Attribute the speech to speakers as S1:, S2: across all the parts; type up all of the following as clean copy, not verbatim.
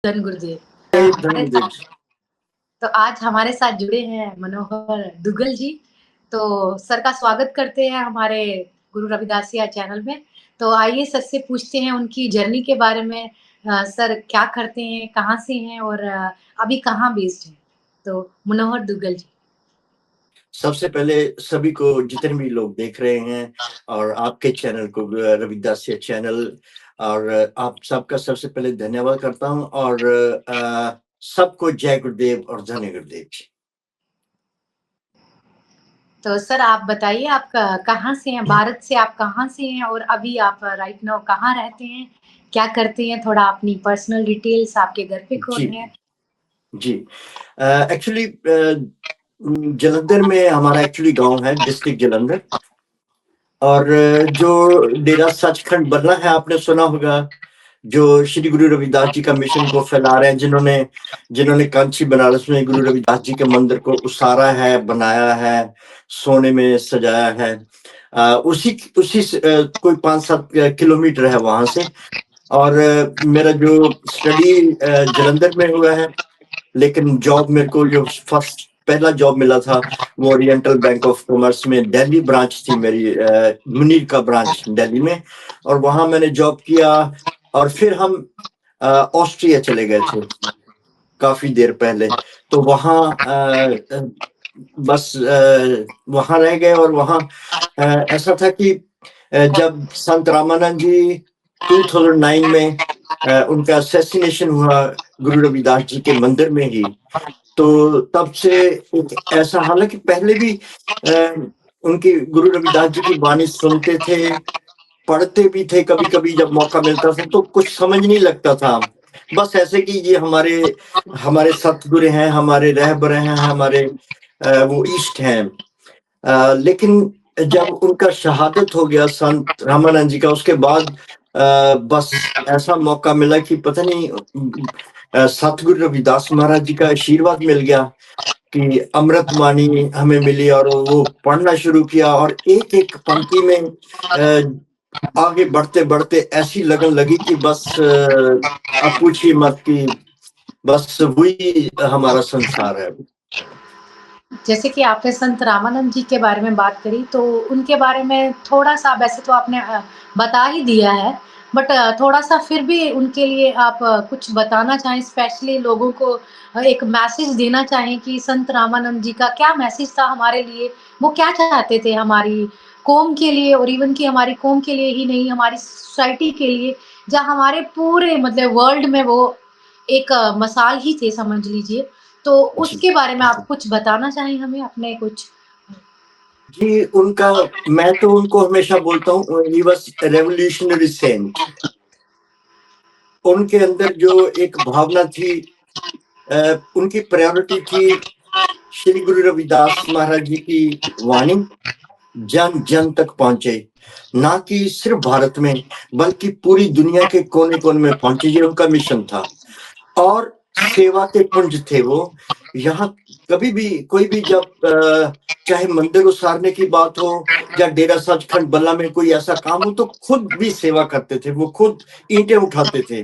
S1: धन गुरुदेव।
S2: धन गुरुदेव।
S1: तो आज हमारे साथ जुड़े हैं मनोहर दुग्गल जी। तो सर का स्वागत करते हैं हमारे गुरु रविदासिया चैनल में। तो आइए सर से पूछते हैं उनकी जर्नी के बारे में। सर क्या करते हैं, कहाँ से हैं और अभी कहाँ बेस्ड हैं? तो मनोहर दुग्गल जी।
S2: सबसे पहले सभी को, जितने भी लोग देख रहे हैं और आपके चैनल को, रविदासिया चैनल, और आप सबका सबसे पहले धन्यवाद करता हूं और सबको जय गुरुदेव और धन्य गुरुदेव जी।
S1: तो सर आप बताइए, आप कहाँ से हैं? भारत से आप कहाँ से हैं और अभी आप राइट नाउ कहाँ रहते हैं, क्या करते हैं? थोड़ा अपनी पर्सनल डिटेल्स, आपके घर पे कौन है?
S2: जी, एक्चुअली जलंधर में हमारा एक्चुअली गांव है, डिस्ट्रिक्ट जलंधर। और जो डेरा सचखंड बल्ला है, आपने सुना होगा, जो श्री गुरु रविदास जी का मिशन को फैला रहे हैं, जिन्होंने कांची बनारस में गुरु रविदास जी के मंदिर को उसारा है, बनाया है, सोने में सजाया है। उसी कोई 5-7 किलोमीटर है वहां से। और मेरा जो स्टडी जलंधर में हुआ है, लेकिन जॉब मेरे को जो पहला जॉब मिला था वो ओरिएंटल बैंक ऑफ कॉमर्स में दिल्ली ब्रांच थी मेरी, मुनीर का ब्रांच दिल्ली में। और वहां मैंने जॉब किया और फिर हम ऑस्ट्रिया चले गए थे काफी देर पहले। तो वहां बस वहां रह गए। और वहां ऐसा था कि जब संत रामानंद जी 2009 में उनका असैसिनेशन हुआ गुरु रविदास जी के मंदिर में ही, तो तब से ऐसा, हालांकि पहले भी उनकी गुरु रविदास जी की वाणी सुनते थे, पढ़ते भी थे, कभी कभी जब मौका मिलता था, तो कुछ समझ नहीं लगता था। बस ऐसे कि ये हमारे सतगुरु हैं, हमारे रहबर हैं, हमारे वो इष्ट हैं। लेकिन जब उनका शहादत हो गया संत रामानंद जी का, उसके बाद बस ऐसा मौका मिला कि पता नहीं, सतगुरु रविदास महाराज जी का आशीर्वाद मिल गया कि अमृत वाणी हमें मिली और वो पढ़ना शुरू किया। और एक एक पंक्ति में आगे बढ़ते बढ़ते ऐसी लगन लगी कि बस अब पूछिए मत, कि बस वही हमारा संसार है।
S1: जैसे कि आपने संत रामानंद जी के बारे में बात करी, तो उनके बारे में थोड़ा-सा, वैसे तो आपने बता ही दिया है, बट थोड़ा-सा फिर भी उनके लिए आप कुछ बताना चाहें, स्पेशली लोगों को एक मैसेज देना चाहें कि संत रामानंद जी का क्या मैसेज था हमारे लिए? वो क्या चाहते थे हमारी कौम के लिए, और इवन कि हमारी कौम के लिए ही नहीं, हमारी सोसाइटी के लिए, या हमारे पूरे मतलब वर्ल्ड में वो एक मसाल ही थे, समझ लीजिए। तो उसके बारे में आप कुछ बताना चाहें हमें, अपने कुछ?
S2: जी, मैं तो उनको हमेशा बोलता हूँ, ही वाज रेवोल्यूशनरी सेंट। उनके अंदर जो एक भावना थी, उनकी प्रायोरिटी थी श्री गुरु रविदास महाराज जी की वाणी जन जन तक पहुंचे, ना कि सिर्फ भारत में बल्कि पूरी दुनिया के कोने कोने में पहुंचे। ये उनका मिशन था और सेवा के पुंज थे वो। यहाँ कभी भी कोई भी जब चाहे मंदिर उसारने की बात हो या डेरा सचखंड बल्ला में कोई ऐसा काम हो, तो खुद भी सेवा करते थे। वो खुद ईंटें उठाते थे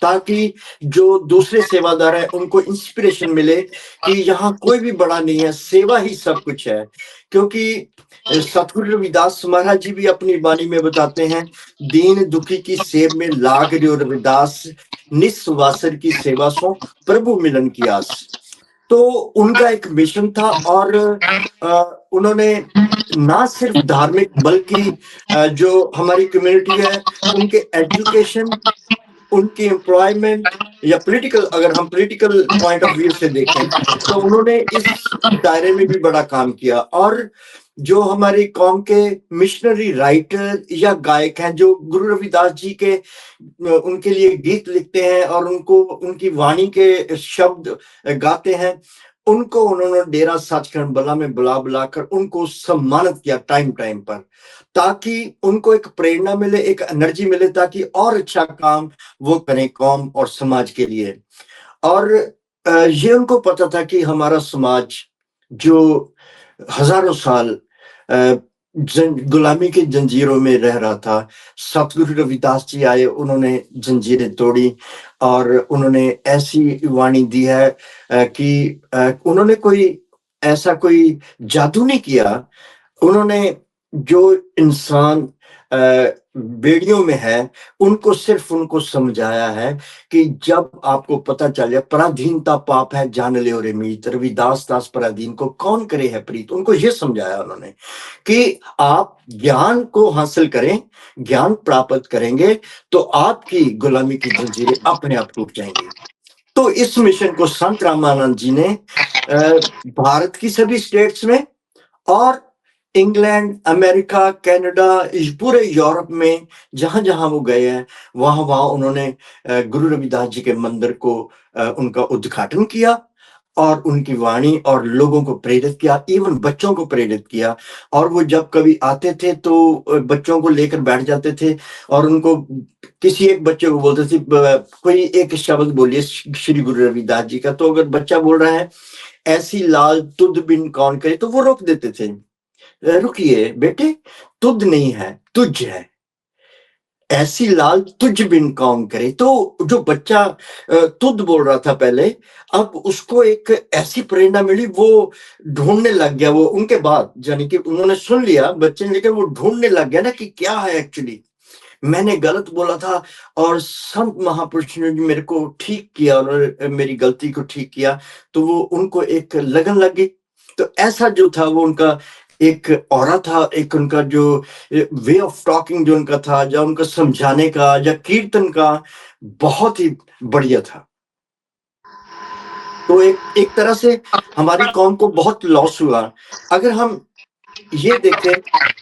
S2: ताकि जो दूसरे सेवादार हैं उनको इंस्पिरेशन मिले कि यहाँ कोई भी बड़ा नहीं है, सेवा ही सब कुछ है। क्योंकि सतगुरु रविदास महाराज जी भी अपनी वाणी में बताते हैं, दीन दुखी की सेव में लाग रहे रविदास, निस्वासर की सेवा सो प्रभु मिलन की आस। तो उनका एक मिशन था और उन्होंने ना सिर्फ धार्मिक बल्कि जो हमारी कम्युनिटी है उनके एजुकेशन, उनकी एम्प्लॉयमेंट या पॉलिटिकल, अगर हम पॉलिटिकल पॉइंट ऑफ व्यू से देखें तो उन्होंने इस दायरे में भी बड़ा काम किया। और जो हमारी कौम के मिशनरी राइटर या गायक हैं, जो गुरु रविदास जी के उनके लिए गीत लिखते हैं और उनकी वाणी के शब्द गाते हैं, उनको उन्होंने डेरा सचखंड बल्ला में बुला बुलाकर उनको सम्मानित किया टाइम टाइम पर, ताकि उनको एक प्रेरणा मिले, एक एनर्जी मिले, ताकि और अच्छा काम वो करें कौम और समाज के लिए। और ये उनको पता था कि हमारा समाज जो हजारों साल गुलामी के जंजीरों में रह रहा था, सतगुरु रविदास जी आए, उन्होंने जंजीरें तोड़ी और उन्होंने ऐसी वाणी दी है कि उन्होंने कोई जादू नहीं किया। उन्होंने जो इंसान बेड़ियों में है, उनको समझाया है कि जब आपको पता चल जाए पराधीनता पाप है, जान ले रे मीत, रविदास दास पराधीन को कौन करे है प्रीत। उनको ये समझाया उन्होंने कि आप ज्ञान को हासिल करें, ज्ञान प्राप्त करेंगे तो आपकी गुलामी की जंजीरें अपने आप टूट जाएंगी। तो इस मिशन को संत रामानंद जी ने भारत की सभी स्टेट्स में और इंग्लैंड, अमेरिका, कनाडा, इस पूरे यूरोप में जहां-जहां वो गए हैं, वहां-वहां उन्होंने गुरु रविदास जी के मंदिर को उनका उद्घाटन किया और उनकी वाणी और लोगों को प्रेरित किया, इवन बच्चों को प्रेरित किया। और वो जब कभी आते थे तो बच्चों को लेकर बैठ जाते थे और उनको किसी एक बच्चे को बोलते थे कोई एक शब्द बोलिए श्री गुरु रविदास जी का। तो अगर बच्चा बोल रहा है ऐसी लाल तुद बिन कौन करे, तो वो रोक देते थे, रुकिए बेटे, तुद नहीं है, तुझ है, ऐसी लाल तुझ बिन कौन करे। तो जो बच्चा तुद बोल रहा था पहले, अब उसको एक ऐसी प्रेरणा मिली, वो ढूंढने लग गया। वो उनके बाद यानी कि उन्होंने सुन लिया बच्चे ने, लेकिन वो ढूंढने लग गया ना कि क्या है एक्चुअली, मैंने गलत बोला था और संत महापुरुष ने मेरे को ठीक किया और मेरी गलती को ठीक किया। तो वो उनको एक लगन लग गई। तो ऐसा जो था वो उनका एक ऑरा था, एक उनका जो वे ऑफ टॉकिंग जो उनका था, जो उनका समझाने का या कीर्तन का, बहुत ही बढ़िया था। तो एक तरह से हमारी कौम को बहुत लॉस हुआ। अगर हम ये देखें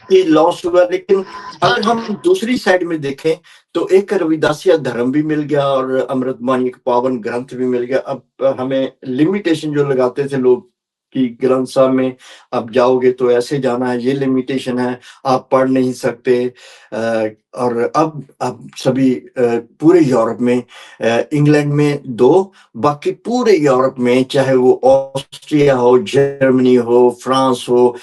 S2: कि लॉस हुआ, लेकिन अगर हम दूसरी साइड में देखें तो एक रविदासिया धर्म भी मिल गया और अमृतवाणी एक पावन ग्रंथ भी मिल गया। अब हमें लिमिटेशन जो लगाते थे लोग कि ग्रंथ साहब में अब जाओगे तो ऐसे जाना है, ये लिमिटेशन है, आप पढ़ नहीं सकते। और अब सभी पूरे यूरोप में, इंग्लैंड में 2, बाकी पूरे यूरोप में, चाहे वो ऑस्ट्रिया हो, जर्मनी हो, फ्रांस हो,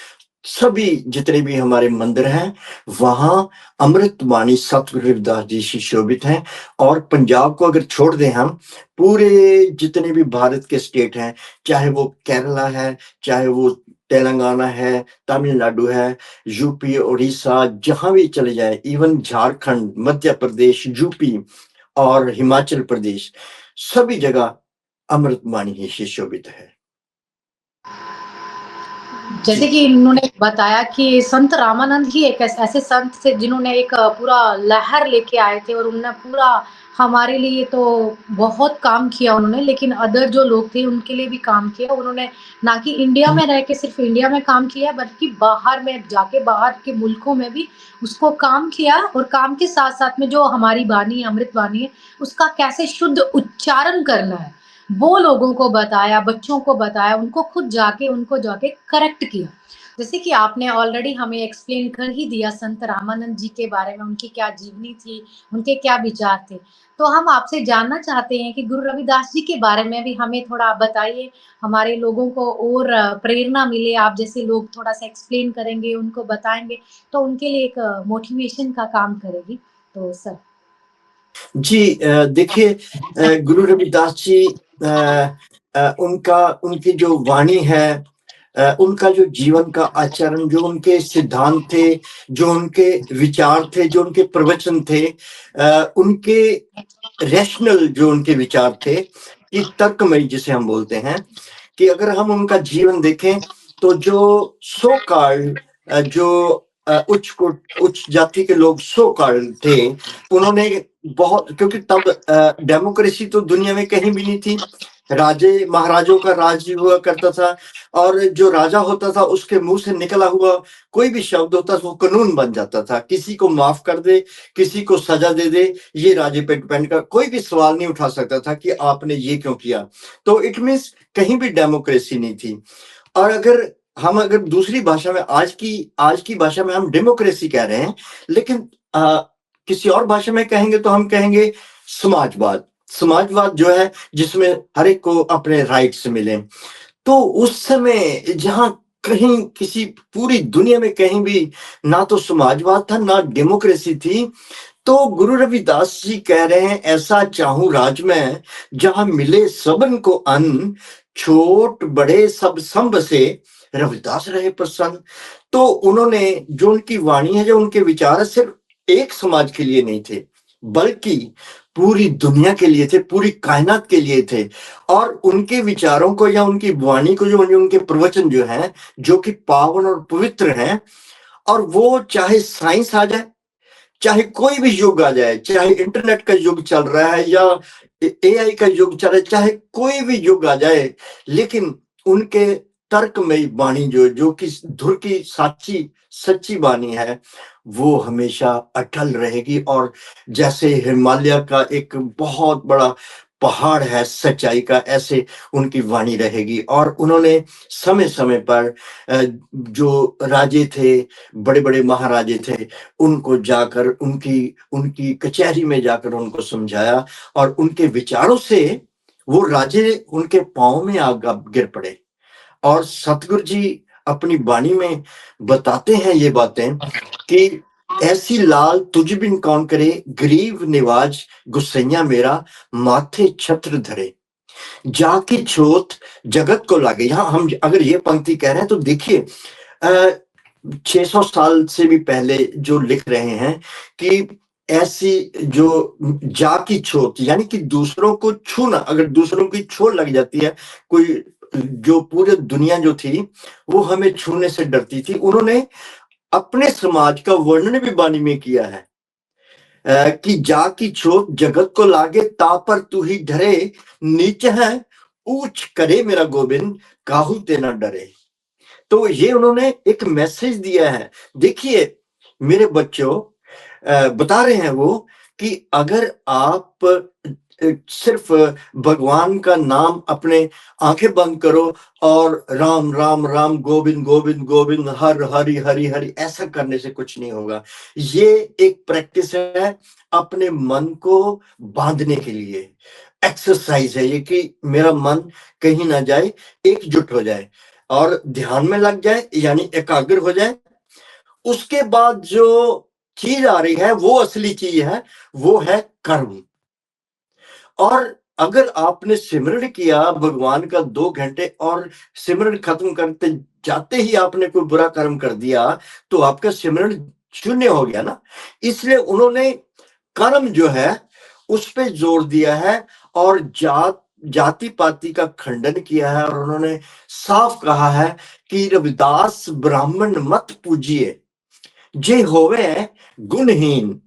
S2: सभी जितने भी हमारे मंदिर हैं, वहां अमृतवाणी सतगुरु रविदास जी सुशोभित हैं। और पंजाब को अगर छोड़ दें हम, पूरे जितने भी भारत के स्टेट हैं, चाहे वो केरला है, चाहे वो तेलंगाना है, तमिलनाडु है, यूपी, उड़ीसा, जहां भी चले जाए, इवन झारखंड, मध्य प्रदेश, यूपी और हिमाचल प्रदेश, सभी जगह अमृतवाणी ही सुशोभित है।
S1: जैसे कि इन्होंने बताया कि संत रामानंद ही एक ऐसे संत थे जिन्होंने एक पूरा लहर लेके आए थे और उन्होंने पूरा हमारे लिए तो बहुत काम किया उन्होंने, लेकिन अदर जो लोग थे उनके लिए भी काम किया उन्होंने। ना कि इंडिया में रह के सिर्फ इंडिया में काम किया, बल्कि बाहर में जाके बाहर के मुल्कों में भी उसको काम किया। और काम के साथ साथ में जो हमारी वाणी अमृत वाणी है, उसका कैसे शुद्ध उच्चारण करना है वो लोगों को बताया, बच्चों को बताया, उनको जाके करेक्ट किया। जैसे कि आपने ऑलरेडी हमें एक्सप्लेन कर ही दिया संत रामानंद जी के बारे में, उनकी क्या जीवनी थी, उनके क्या विचार थे। तो हम आपसे जानना चाहते हैं कि गुरु रविदास जी के बारे में भी हमें थोड़ा बताइए, हमारे लोगों को और प्रेरणा मिले। आप जैसे लोग थोड़ा-सा एक्सप्लेन करेंगे, उनको बताएँगे, तो उनके लिए एक मोटिवेशन का काम करेगी। तो सर।
S2: जी देखिए, गुरु रविदास जी, उनकी जो वाणी है, उनका जो जीवन का आचरण, जो उनके सिद्धांत थे, जो उनके विचार थे, जो उनके प्रवचन थे, उनके रैशनल जो उनके विचार थे, कि तर्कमयी जिसे हम बोलते हैं, कि अगर हम उनका जीवन देखें तो जो सो कॉल्ड जो उच्च जाति के लोग सो कॉल्ड थे, उन्होंने बहुत, क्योंकि तब डेमोक्रेसी तो दुनिया में कहीं भी नहीं थी, राजे महाराजों का राज हुआ करता था और जो राजा होता था उसके मुंह से निकला हुआ कोई भी शब्द होता था वो कानून बन जाता था। किसी को माफ कर दे, किसी को सजा दे दे, ये राजे पे डिपेंड कर, कोई भी सवाल नहीं उठा सकता था कि आपने ये क्यों किया। तो इट मीन्स कहीं भी डेमोक्रेसी नहीं थी। और अगर दूसरी भाषा में, आज की भाषा में हम डेमोक्रेसी कह रहे हैं, लेकिन किसी और भाषा में कहेंगे तो हम कहेंगे समाजवाद जो है, जिसमें हर एक को अपने राइट्स मिले। तो उस समय जहां कहीं किसी पूरी दुनिया में कहीं भी ना तो समाजवाद था ना डेमोक्रेसी थी, तो गुरु रविदास जी कह रहे हैं, ऐसा चाहूं राज में जहां मिले सबन को अन्न, छोट बड़े सब संभ से रविदास रहे प्रसन्न। तो उन्होंने जो उनकी वाणी है, जो उनके विचार है, सिर्फ एक समाज के लिए नहीं थे, बल्कि पूरी दुनिया के लिए थे, पूरी कायनात के लिए थे। और उनके विचारों को या उनकी वाणी को, जो उनके प्रवचन जो हैं, जो कि पावन और पवित्र हैं, और वो चाहे साइंस आ जाए, चाहे कोई भी युग आ जाए, चाहे इंटरनेट का युग चल रहा है या एआई का युग चल रहा है, चाहे कोई भी युग आ जाए, लेकिन उनके तर्कमयी वाणी जो कि धुर की साची सच्ची वाणी है, वो हमेशा अटल रहेगी। और जैसे हिमालय का एक बहुत बड़ा पहाड़ है सच्चाई का, ऐसे उनकी वाणी रहेगी। और उन्होंने समय समय पर जो राजे थे, बड़े बड़े महाराजे थे, उनको जाकर उनकी कचहरी में जाकर उनको समझाया, और उनके विचारों से वो राजे उनके पांव में गिर पड़े। और सतगुरु जी अपनी वाणी में बताते हैं ये बातें कि ऐसी लाल तुझ बिन कौन करे, गरीब निवाज गुस्सैया मेरा, माथे छत्र धरे, जाकी छोत जगत को लागे। यहां हम अगर ये पंक्ति कह रहे हैं तो देखिए, 600 साल से भी पहले जो लिख रहे हैं कि ऐसी जो जा की छोत, यानी कि दूसरों को छूना, अगर दूसरों की छोट लग जाती है, कोई जो पूरी दुनिया जो थी वो हमें छूने से डरती थी, उन्होंने अपने समाज का वर्णन भी वाणी में किया है कि जा की छोट जगत को लागे, ता पर तू ही डरे, नीच है ऊंच करे मेरा गोविंद, काहू ते न डरे। तो ये उन्होंने एक मैसेज दिया है। देखिए मेरे बच्चों, बता रहे हैं वो कि अगर आप सिर्फ भगवान का नाम अपने आंखें बंद करो और राम राम राम गोविंद गोविंद गोविंद हर हरि हरि हरि, ऐसा करने से कुछ नहीं होगा। ये एक प्रैक्टिस है अपने मन को बांधने के लिए, एक्सरसाइज है ये कि मेरा मन कहीं ना जाए, एकजुट हो जाए और ध्यान में लग जाए, यानी एकाग्र हो जाए। उसके बाद जो चीज आ रही है वो असली चीज है, वो है कर्म। और अगर आपने सिमरन किया भगवान का 2 घंटे और सिमरन खत्म करते जाते ही आपने कोई बुरा कर्म कर दिया, तो आपका सिमरन शून्य हो गया ना। इसलिए उन्होंने कर्म जो है उस पे जोर दिया है और जाति पाति का खंडन किया है। और उन्होंने साफ कहा है कि रविदास ब्राह्मण मत पूजिए, जे होवे गुणहीन,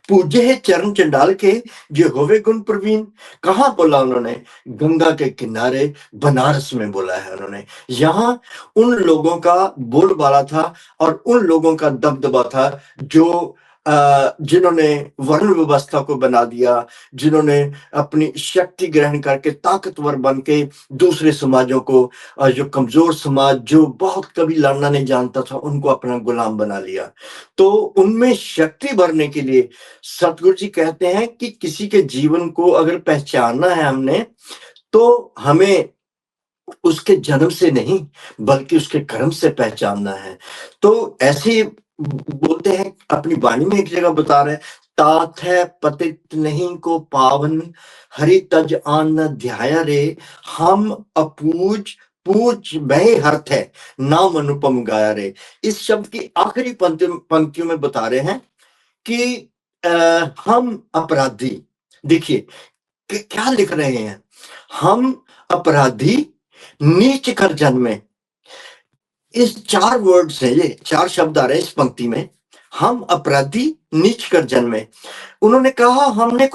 S2: पूजे है चरण चंडाल के, जे होवे गुण प्रवीण। कहाँ बोला उन्होंने? गंगा के किनारे बनारस में बोला है उन्होंने। यहाँ उन लोगों का बोलबाला था और उन लोगों का दबदबा था जो जिन्होंने वर्ण व्यवस्था को बना दिया, जिन्होंने अपनी शक्ति ग्रहण करके ताकतवर बन के दूसरे समाजों को, जो कमजोर समाज, जो बहुत कभी लड़ना नहीं जानता था, उनको अपना गुलाम बना लिया। तो उनमें शक्ति भरने के लिए सतगुरु जी कहते हैं कि किसी के जीवन को अगर पहचानना है हमने, तो हमें उसके जन्म से नहीं बल्कि उसके कर्म से पहचानना है। तो ऐसे बोलते हैं अपनी वाणी में, एक जगह बता रहे हैं, तात है पतित नहीं को पावन, हरि तज आन न ध्याया रे, हम अपूज पूज वह अर्थ है, नाम अनुपम गाया रे। इस शब्द की आखिरी पंक्तियों में बता रहे हैं कि हम अपराधी, देखिए क्या लिख रहे हैं, हम अपराधी नीच कर जन्मे। इस 4 वर्ड्स है, ये 4 शब्द आ रहे हैं इस पंक्ति में, हम अपराधी नीच कर जन्मे। उन्होंने कहा हमने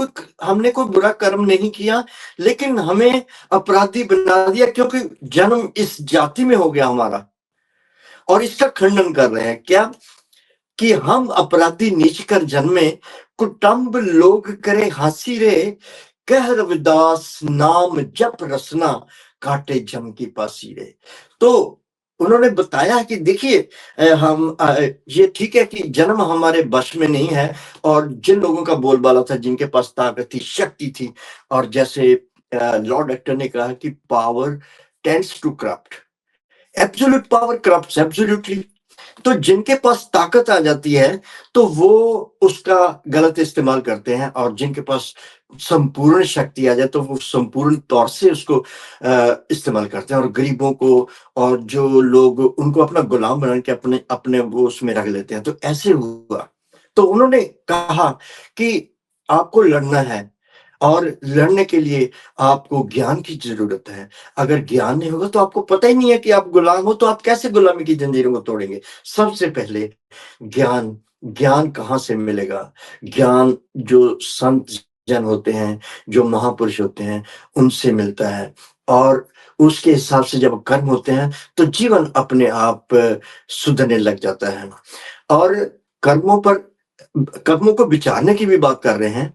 S2: कोई बुरा कर्म नहीं किया, लेकिन हमें अपराधी बना दिया क्योंकि जन्म इस जाति में हो गया हमारा। और इसका खंडन कर रहे हैं क्या? कि हम अपराधी नीच कर जन्मे, कुटुंब लोग करे हंसी रे, कह रविदास नाम जप रसना, काटे जम की पासी रे। तो उन्होंने बताया कि देखिए हम ये ठीक है कि जन्म हमारे वश में नहीं है, और जिन लोगों का बोलबाला था, जिनके पास ताकत थी, शक्ति थी, और जैसे लॉर्ड एक्टर ने कहा कि power tends to corrupt, absolute power corrupts absolutely. तो जिनके पास ताकत आ जाती है तो वो उसका गलत इस्तेमाल करते हैं, और जिनके पास संपूर्ण शक्ति आ जाए तो वो संपूर्ण तौर से उसको इस्तेमाल करते हैं, और गरीबों को और जो लोग उनको अपना गुलाम बना के अपने अपने वो उसमें रख लेते हैं। तो ऐसे हुआ। तो उन्होंने कहा कि आपको लड़ना है, और लड़ने के लिए आपको ज्ञान की ज़रूरत है। अगर ज्ञान नहीं होगा तो आपको पता ही नहीं है कि आप गुलाम हो, तो आप कैसे गुलामी की जंजीरों को तोड़ेंगे? सबसे पहले ज्ञान, ज्ञान कहाँ से मिलेगा? ज्ञान जो संत जन होते हैं, जो महापुरुष होते हैं, उनसे मिलता है, और उसके हिसाब से जब कर्म होते हैं, तो जीवन अपने आप सुधरने लग जाता है। और कर्मों पर कर्मों को विचारने की भी बात कर रहे हैं।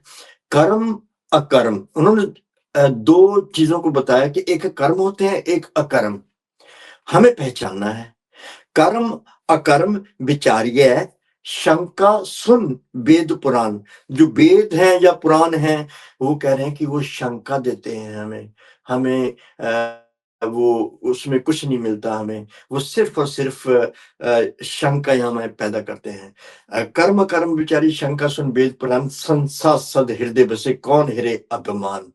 S2: कर्म, अकर्म, उन्होंने 2 चीज़ों को बताया कि एक कर्म होते हैं, एक अकर्म। हमें पहचानना है। कर्म, अकर्म विचार्य, शंका सुन वेद पुराण। जो वेद हैं या पुराण हैं, वो कह रहे हैं कि वो शंका देते हैं हमें। हमें वो उसमें कुछ नहीं मिलता हमें। वो सिर्फ़ और सिर्फ़ शंका हमें पैदा करते हैं। कर्म कर्म विचारी शंका सुन वेद पुराण, संसा सद हृदय बसे कौन हिरे अभिमान।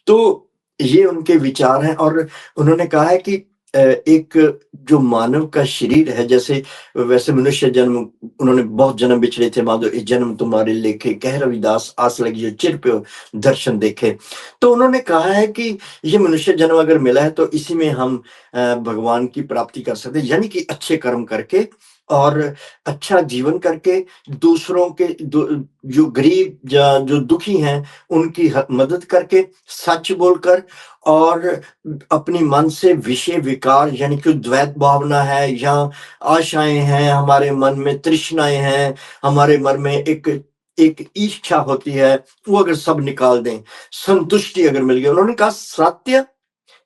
S2: तो ये उनके विचार हैं, और उन्होंने कहा है कि एक जो मानव का शरीर है, जैसे वैसे मनुष्य जन्म, उन्होंने बहुत जन्म बिछड़े थे माधो, इस जन्म तुम्हारे लेखे, कह रविदास आस लगी जो चिर पे दर्शन देखे। तो उन्होंने कहा है कि ये मनुष्य जन्म अगर मिला है तो इसी में हम भगवान की प्राप्ति कर सकते हैं, यानी कि अच्छे कर्म करके और अच्छा जीवन करके, दूसरों के जो गरीब या जो दुखी हैं उनकी मदद करके, सच बोलकर, और अपनी मन से विषय विकार, यानी कि द्वैत भावना है या आशाएं हैं, हमारे मन में तृष्णाएं हैं, हमारे मन में एक एक इच्छा होती है, वो अगर सब निकाल दें, संतुष्टि अगर मिल गई। उन्होंने कहा सत्य,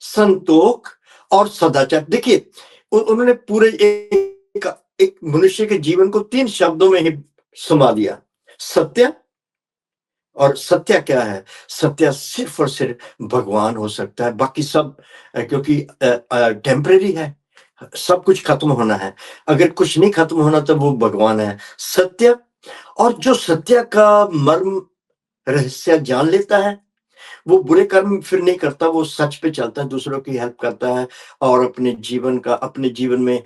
S2: संतोख और सदाचार। देखिए उन्होंने पूरे एक मनुष्य के जीवन को 3 शब्दों में ही समा दिया। सत्य, और सत्य क्या है? सत्य सिर्फ और सिर्फ भगवान हो सकता है, बाकी सब क्योंकि टेम्परेरी है, सब कुछ खत्म होना है। अगर कुछ नहीं खत्म होना तो वो भगवान है। सत्य, और जो सत्य का मर्म रहस्य जान लेता है, वो बुरे कर्म फिर नहीं करता, वो सच पे चलता है, दूसरों की हेल्प करता है, और अपने जीवन में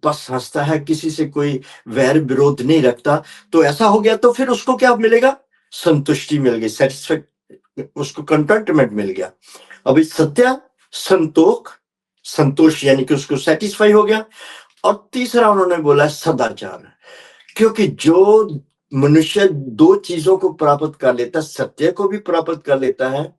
S2: बस हँसता है, किसी से कोई वैर विरोध नहीं रखता। तो ऐसा हो गया तो फिर उसको क्या मिलेगा? संतुष्टि मिल गई, उसको कंटेंटमेंट मिल गया। अभी सत्य, संतोख, संतोष यानी कि उसको सैटिस्फाई हो गया। और तीसरा उन्होंने बोला सदाचार, क्योंकि जो मनुष्य 2 चीज़ों को प्राप्त कर लेता है, सत्य को भी प्राप्त कर लेता है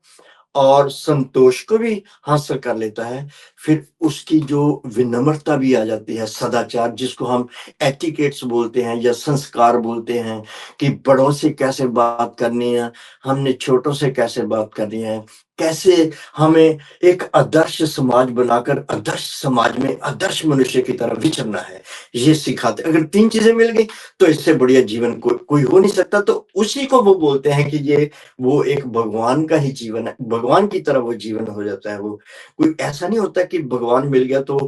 S2: और संतोष को भी हासिल कर लेता है, फिर उसकी जो विनम्रता भी आ जाती है, सदाचार जिसको हम एटिकेट्स बोलते हैं या संस्कार बोलते हैं, कि बड़ों से कैसे बात करनी है, हमने छोटों से कैसे बात करनी है, कैसे हमें एक आदर्श समाज बनाकर आदर्श समाज में आदर्श मनुष्य की तरह विचरना है, ये सिखाते। अगर 3 चीज़ें मिल गई तो इससे बढ़िया जीवन कोई हो नहीं सकता। तो उसी को वो बोलते हैं कि ये वो एक भगवान का ही जीवन है, भगवान की तरह वो जीवन हो जाता है। वो कोई ऐसा नहीं होता कि भगवान मिल गया तो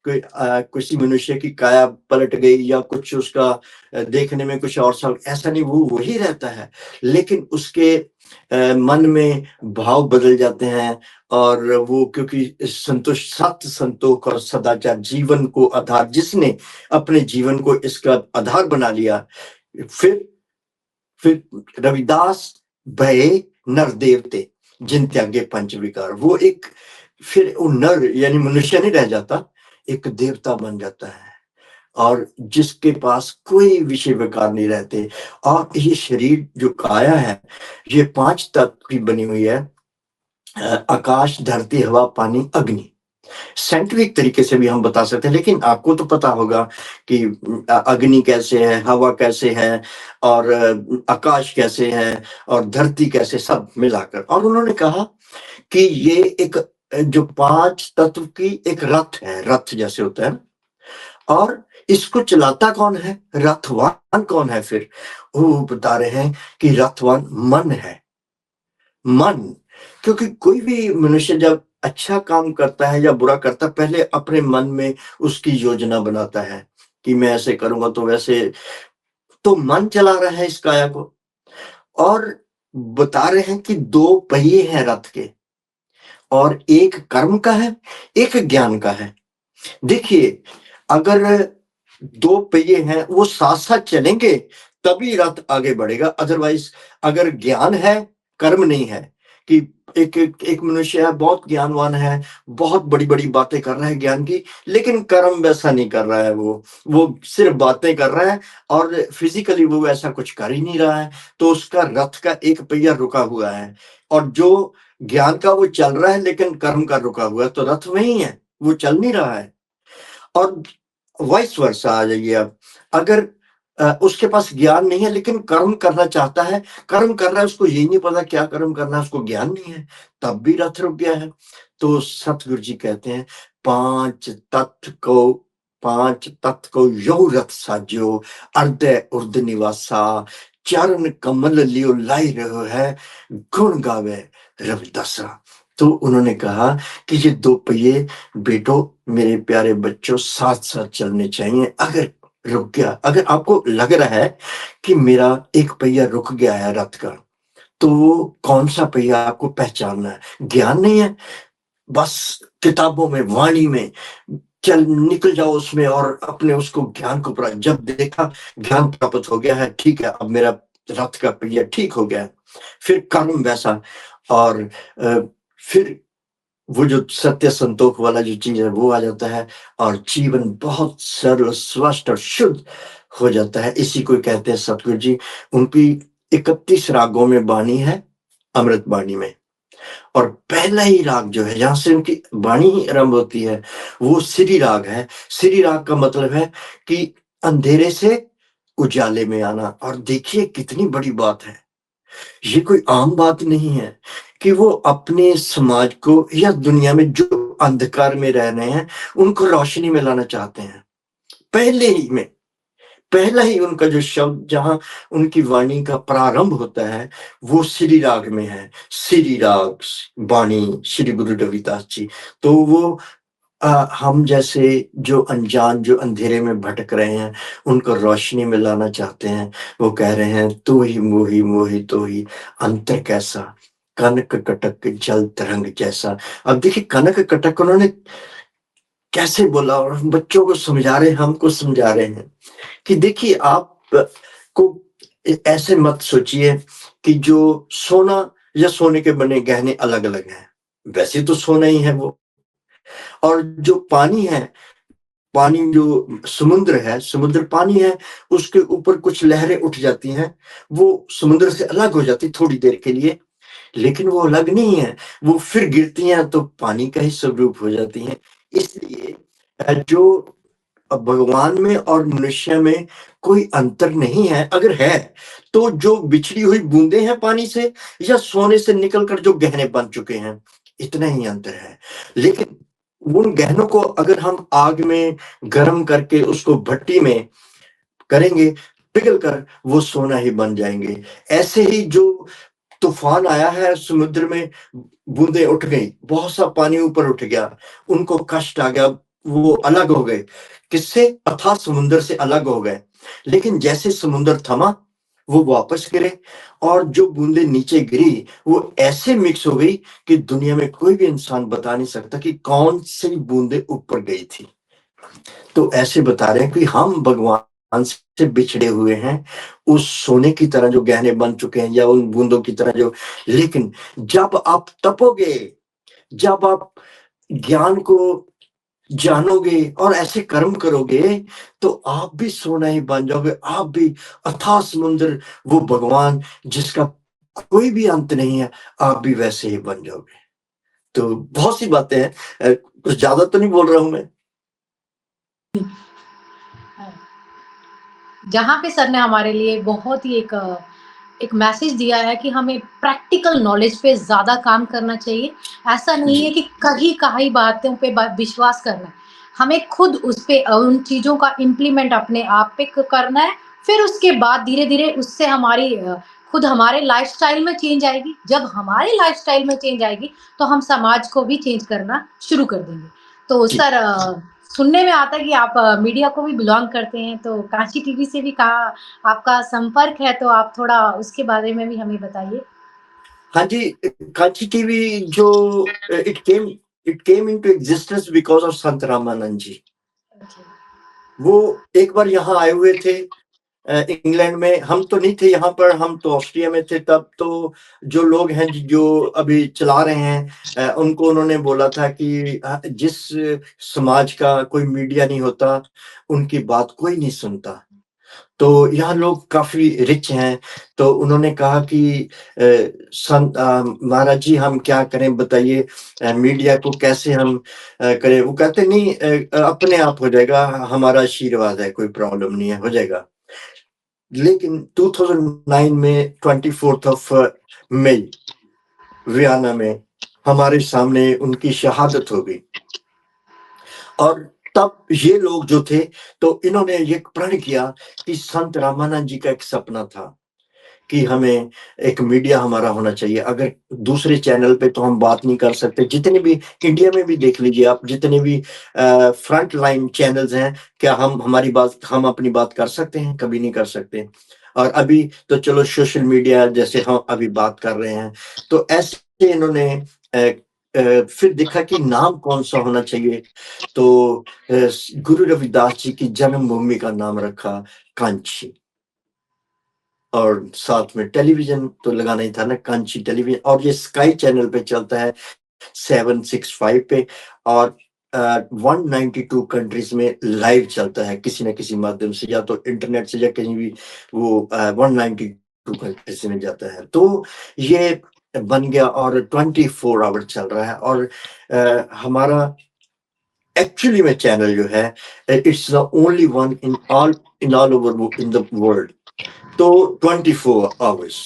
S2: कोई किसी मनुष्य की काया पलट गई या कुछ उसका देखने में कुछ और सा, ऐसा नहीं, वो वही रहता है, लेकिन उसके मन में भाव बदल जाते हैं, और वो क्योंकि संतोष, सत्य, संतोष और सदाचार जीवन को आधार, जिसने अपने जीवन को इसका आधार बना लिया, फिर रविदास भये नर देवते जिन त्यागे पंच विकार, वो एक फिर वो नर यानी मनुष्य नहीं रह जाता, एक देवता बन जाता है, और जिसके पास कोई विषय विकार नहीं रहते। और ये शरीर जो काया है, ये 5 तत्व की बनी हुई है, आकाश, धरती, हवा, पानी, अग्नि। साइंटिफिक तरीके से भी हम बता सकते हैं, लेकिन आपको तो पता होगा कि अग्नि कैसे है, हवा कैसे है, और आकाश कैसे है, और धरती कैसे, सब मिलाकर। और उन्होंने कहा कि ये एक जो 5 तत्व की एक रथ है, रथ जैसे होता है, और इसको चलाता कौन है, रथवान कौन है? फिर वो बता रहे हैं कि रथवान मन है। मन, क्योंकि कोई भी मनुष्य जब अच्छा काम करता है या बुरा करता है, पहले अपने मन में उसकी योजना बनाता है कि मैं ऐसे करूँगा तो वैसे, तो मन चला रहा है इस काया को, और बता रहे हैं कि 2 पहिए हैं रथ के, और एक कर्म का है, एक ज्ञान का है। देखिए, अगर 2 पहिए हैं, वो साथ-साथ चलेंगे, तभी रथ आगे बढ़ेगा। अदरवाइज़ अगर ज्ञान है, कर्म नहीं है, कि एक मनुष्य है, बहुत ज्ञानवान है, बहुत बड़ी-बड़ी बातें कर रहा है ज्ञान की, लेकिन कर्म वैसा नहीं कर रहा है वो। वो सिर्फ़ बातें कर रहा है और फिज़िकली वो वैसा कुछ कर ही नहीं रहा है, तो उसका रथ का एक पहिया रुका हुआ है। और जो ज्ञान का वो चल रहा है, लेकिन कर्म का रुका हुआ है, तो रथ वहीं है, वो चल नहीं रहा है। और वाइस वर्सा आ जाइए आप। अगर उसके पास ज्ञान नहीं है लेकिन कर्म करना चाहता है, कर्म कर रहा है, उसको यही नहीं पता क्या कर्म करना है, उसको ज्ञान नहीं है, तब भी रथ रुक गया है। तो सतगुरु जी कहते हैं, 5 तत्व को यो रथ साज्यो, अर्धे उर्ध निवासा, चरण कमल लियो लाई रहो है, गुण गावे रविदासा। तो उन्होंने कहा कि ये 2 पहिए बेटो, मेरे प्यारे बच्चों, साथ-साथ चलने चाहिए। अगर रुक गया, अगर आपको लग रहा है कि मेरा एक पहिया रुक गया है रथ का, तो वो कौन-सा पहिया आपको पहचानना है। ज्ञान नहीं है, बस किताबों में, वाणी में चल निकल जाओ उसमें और अपने उसको ज्ञान को पूरा, जब देखा ज्ञान प्राप्त हो गया है, ठीक है, अब मेरा रथ का पहिया ठीक हो गया है। फिर कर्म वैसा, और फिर वो जो सत्य संतोष वाला जो चीज़ है वो आ जाता है, और जीवन बहुत सरल, स्पष्ट और शुद्ध हो जाता है। इसी को कहते हैं सतगुरु जी। उनकी 31 रागों में वाणी है, अमृत वाणी में। और पहला ही राग जो है, जहाँ से उनकी वाणी ही आरंभ होती है, वो श्री राग है। श्री राग का मतलब है कि अंधेरे से उजाले में आना। और देखिए कितनी बड़ी बात है, ये कोई आम बात नहीं है कि वो अपने समाज को या दुनिया में जो अंधकार में रह रहे हैं, उनको रोशनी में लाना चाहते हैं। पहले ही में, पहला ही उनका जो शब्द, जहाँ उनकी वाणी का प्रारंभ होता है, वो श्री राग में है। श्री राग वाणी श्री गुरु रविदास जी। तो वो हम जैसे जो अनजान, जो अंधेरे में भटक रहे हैं, उनको रोशनी में लाना चाहते हैं। वो कह रहे हैं, तू ही मोही मोही तो ही, अंतर कैसा, कनक कटक जल तरंग जैसा। अब देखिए कनक कटक उन्होंने कैसे बोला, और हम बच्चों को समझा रहे हैं, हमको समझा रहे हैं कि देखिए आप को ऐसे मत सोचिए कि जो सोना या सोने के बने गहने अलग-अलग हैं। वैसे तो सोना ही है वो। और जो पानी है, पानी जो समुद्र है, समुद्र पानी है, उसके ऊपर कुछ लहरें उठ जाती हैं, वो समुद्र से अलग हो जाती थोड़ी देर के लिए, लेकिन वो अलग नहीं है, वो फिर गिरती हैं तो पानी का ही स्वरूप हो जाती हैं। इसलिए जो भगवान में और मनुष्य में कोई अंतर नहीं है, अगर है, तो जो बिछड़ी हुई बूंदें हैं पानी से, या सोने से निकल कर जो गहने बन चुके हैं, इतना ही अंतर है। लेकिन उन गहनों को अगर हम आग में गर्म करके उसको भट्टी में करेंगे, पिघल कर वो सोना ही बन जाएँगे। ऐसे ही जो तूफ़ान आया है समुद्र में, बूँदें उठ गई, बहुत सा पानी ऊपर उठ गया, उनको कष्ट आ गया, वो अलग हो गए। किससे? अथाह समुद्र से अलग हो गए। लेकिन जैसे समुद्र थमा, वो वापस गिरे, और जो बूँदें नीचे गिरी, वो ऐसे मिक्स हो गई कि दुनिया में कोई भी इंसान बता नहीं सकता कि कौन-सी बूँदें ऊपर गई थी। तो ऐसे बता रहे हैं कि हम भगवान से बिछड़े हुए हैं, उस सोने की तरह जो गहने बन चुके हैं, या उन बूंदों की तरह जो, लेकिन जब आप तपोगे, जब आप ज्ञान को जानोगे और ऐसे कर्म करोगे, तो आप भी सोना ही बन जाओगे, आप भी अथाह समुद्र, वो भगवान जिसका कोई भी अंत नहीं है, आप भी वैसे ही बन जाओगे। तो बहुत सी बातें हैं, कुछ ज्यादा तो नहीं बोल रहा हूं मैं।
S1: जहाँ पे सर ने हमारे लिए बहुत ही एक मैसेज दिया है कि हमें प्रैक्टिकल नॉलेज पे ज़्यादा काम करना चाहिए। ऐसा नहीं
S2: जी।
S1: है कि कही-कही बातों पे ब विश्वास करना है। हमें खुद उस पे उन चीज़ों का इम्प्लीमेंट अपने आप पे क करना है, फिर उसके बाद धीरे-धीरे उससे हमारी खुद हमारे लाइफ़स्टाइल में चेंज आएगी। जब हमारी लाइफ़स्टाइल में चेंज आएगी, तो हम समाज को भी चेंज करना शुरू कर देंगे। तो
S2: जी।
S1: सर सुनने में आता है कि आप मीडिया को भी बिलॉन्ग करते हैं, तो कांची टीवी से भी कहा आपका संपर्क है, तो आप थोड़ा उसके बारे में भी हमें बताइए?
S2: हाँ जी, कांची टीवी जो it came into existence because of Sant Ramanand ji.
S1: Okay,
S2: वो एक बार यहाँ आए हुए थे इंग्लैंड में। हम तो नहीं थे यहाँ पर, हम तो ऑस्ट्रिया में थे तब। तो जो लोग हैं जो अभी चला रहे हैं, उनको उन्होंने बोला था कि जिस समाज का कोई मीडिया नहीं होता, उनकी बात कोई नहीं सुनता। तो यहाँ लोग काफ़ी रिच हैं, तो उन्होंने कहा कि महाराज जी हम क्या करें बताइए, मीडिया को कैसे हम करें? वो कहते नहीं, अपने आप हो जाएगा, हमारा आशीर्वाद है, कोई प्रॉब्लम नहीं है, हो जाएगा। लेकिन 2009 में 24th ऑफ मई वियना में हमारे सामने उनकी शहादत हो गई। और तब ये लोग जो थे, तो इन्होंने ये प्रण किया कि संत रामानंद जी का एक सपना था कि हमें एक मीडिया हमारा होना चाहिए। अगर दूसरे चैनल पे तो हम बात नहीं कर सकते, जितने भी इंडिया में भी देख लीजिए आप, जितने भी फ्रंट लाइन चैनल्स हैं, क्या हम अपनी बात कर सकते हैं? कभी नहीं कर सकते। और अभी तो चलो सोशल मीडिया जैसे हम अभी बात कर रहे हैं, तो ऐसे इन्होंने फिर देखा कि नाम कौन-सा होना चाहिए, तो गुरु रविदास जी की जन्मभूमि का नाम रखा कांची। और साथ में टेलीविज़न तो लगाना ही था ना, कांची टेलीविज़न। और ये स्काई चैनल पे चलता है 765 पे। और 192 कंट्रीज़ में लाइव चलता है किसी न किसी माध्यम से, या तो इंटरनेट से या कहीं भी वो 192 कंट्रीज़ में जाता है। तो ये बन गया और 24 आवर चल रहा है। और हमारा एक्चुअली में चैनल जो है, it's the only one in all over in the world. तो 24 आवर्स।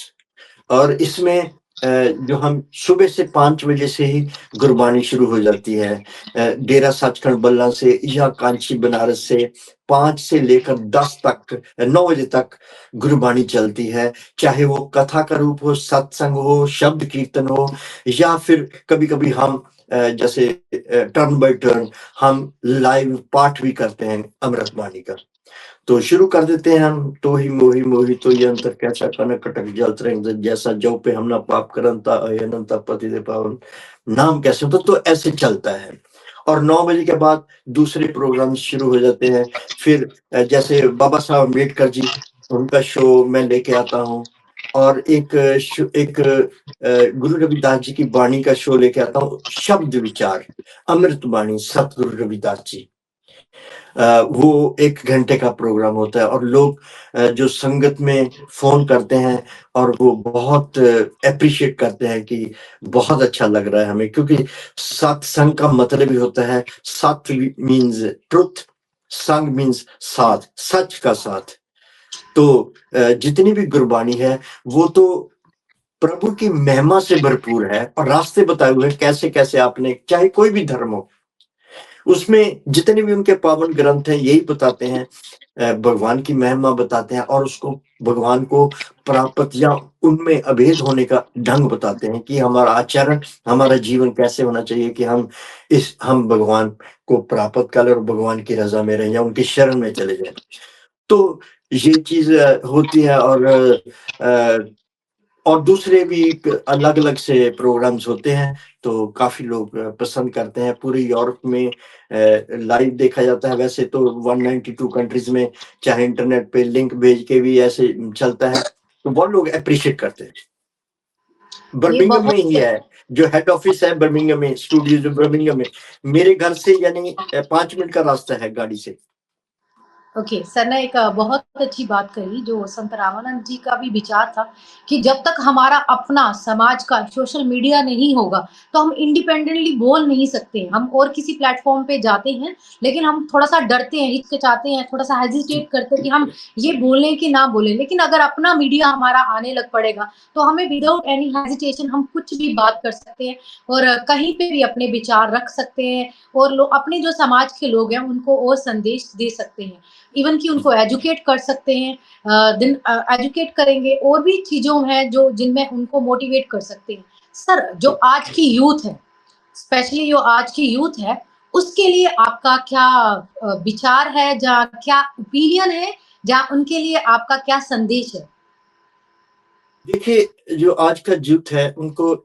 S2: और इसमें जो हम सुबह से 5 बजे से ही गुरबानी शुरू हो जाती है, डेरा सचखंड बल्ला से या कांची बनारस से 5 से लेकर 10 तक, 9 बजे तक गुरबानी चलती है। चाहे वो कथा का रूप हो, सत्संग हो, शब्द कीर्तन हो, या फिर कभी-कभी हम जैसे टर्न बाय टर्न हम लाइव पाठ भी करते हैं अमृत बाणी का। तो शुरू कर देते हैं हम। तो ही मोहि मोहि तो ये अंतर कैसा कनक कटक जलत रंग जैसा जो पे हम ना पाप करंता अनंता पति दे पावन नाम कैसे होता, तो ऐसे चलता है। और 9 बजे के बाद दूसरे प्रोग्राम शुरू हो जाते हैं। फिर जैसे बाबा साहब अम्बेडकर जी, उनका शो मैं लेके आता हूँ। और एक गुरु रविदास जी की वाणी का शो लेके आता हूँ, शब्द विचार अमृत वाणी सतगुरु रविदास जी। वो 1 घंटे का प्रोग्राम होता है। और लोग जो संगत में फ़ोन करते हैं और वो बहुत एप्रिशिएट करते हैं कि बहुत अच्छा लग रहा है हमें, क्योंकि सत्संग का मतलब ही होता है, सत मीन्स ट्रुथ, संग मीन्स साथ, सच का साथ। तो जितनी भी गुरबानी है, वो तो प्रभु की महिमा से भरपूर है और रास्ते बताए हुए हैं कैसे-कैसे आपने, चाहे कोई भी धर्म हो, उसमें जितने भी उनके पावन ग्रंथ हैं यही बताते हैं, भगवान की महिमा बताते हैं और उसको भगवान को प्राप्त या उनमें अभेद होने का ढंग बताते हैं कि हमारा आचरण, हमारा जीवन कैसे होना चाहिए कि हम भगवान को प्राप्त कर और भगवान की रज़ा में रहें या उनकी शरण में चले जाएँ। तो ये चीज़ होती है। और दूसरे भी अलग-अलग से प्रोग्राम्स होते हैं, तो काफ़ी लोग पसंद करते हैं। पूरे यूरोप में लाइव देखा जाता है। वैसे तो 192 कंट्रीज़ में चाहे इंटरनेट पे लिंक भेज के भी ऐसे चलता है, तो बहुत लोग एप्रिशिएट करते हैं।
S1: ये
S2: बर्मिंघम में ही
S1: बहुत
S2: है, जो हेड ऑफिस है बर्मिंघम में, स्टूडियो जो बर्मिंघम में। मेरे घर से यानी 5 मिनट का रास्ता है गाड़ी से।
S1: ओके, सर ने एक बहुत अच्छी बात कही जो संत रामानंद जी का भी विचार था कि जब तक हमारा अपना समाज का सोशल मीडिया नहीं होगा, तो हम इंडिपेंडेंटली बोल नहीं सकते। हम और किसी प्लेटफ़ॉर्म पे जाते हैं, लेकिन हम थोड़ा-सा डरते हैं, हिचकिचाते हैं, थोड़ा-सा हेजिटेट करते हैं कि हम ये बोलें कि ना बोलें। लेकिन अगर अपना मीडिया हमारा आने लग पड़ेगा, तो हमें विदाउट एनी हेजिटेशन हम कुछ भी बात कर सकते हैं और कहीं पे भी अपने विचार रख सकते हैं और अपने जो समाज के लोग हैं, उनको और संदेश दे सकते हैं। इवन कि उनको एजुकेट कर सकते हैं, एजुकेट करेंगे और भी चीज़ों हैं जो जिनमें उनको मोटिवेट कर सकते हैं। सर, जो आज की यूथ है, स्पेशली जो आज की यूथ है, उसके लिए आपका क्या विचार है, या क्या ओपिनियन है, या उनके लिए आपका क्या संदेश है?
S2: देखिए, जो आज का यूथ है उनको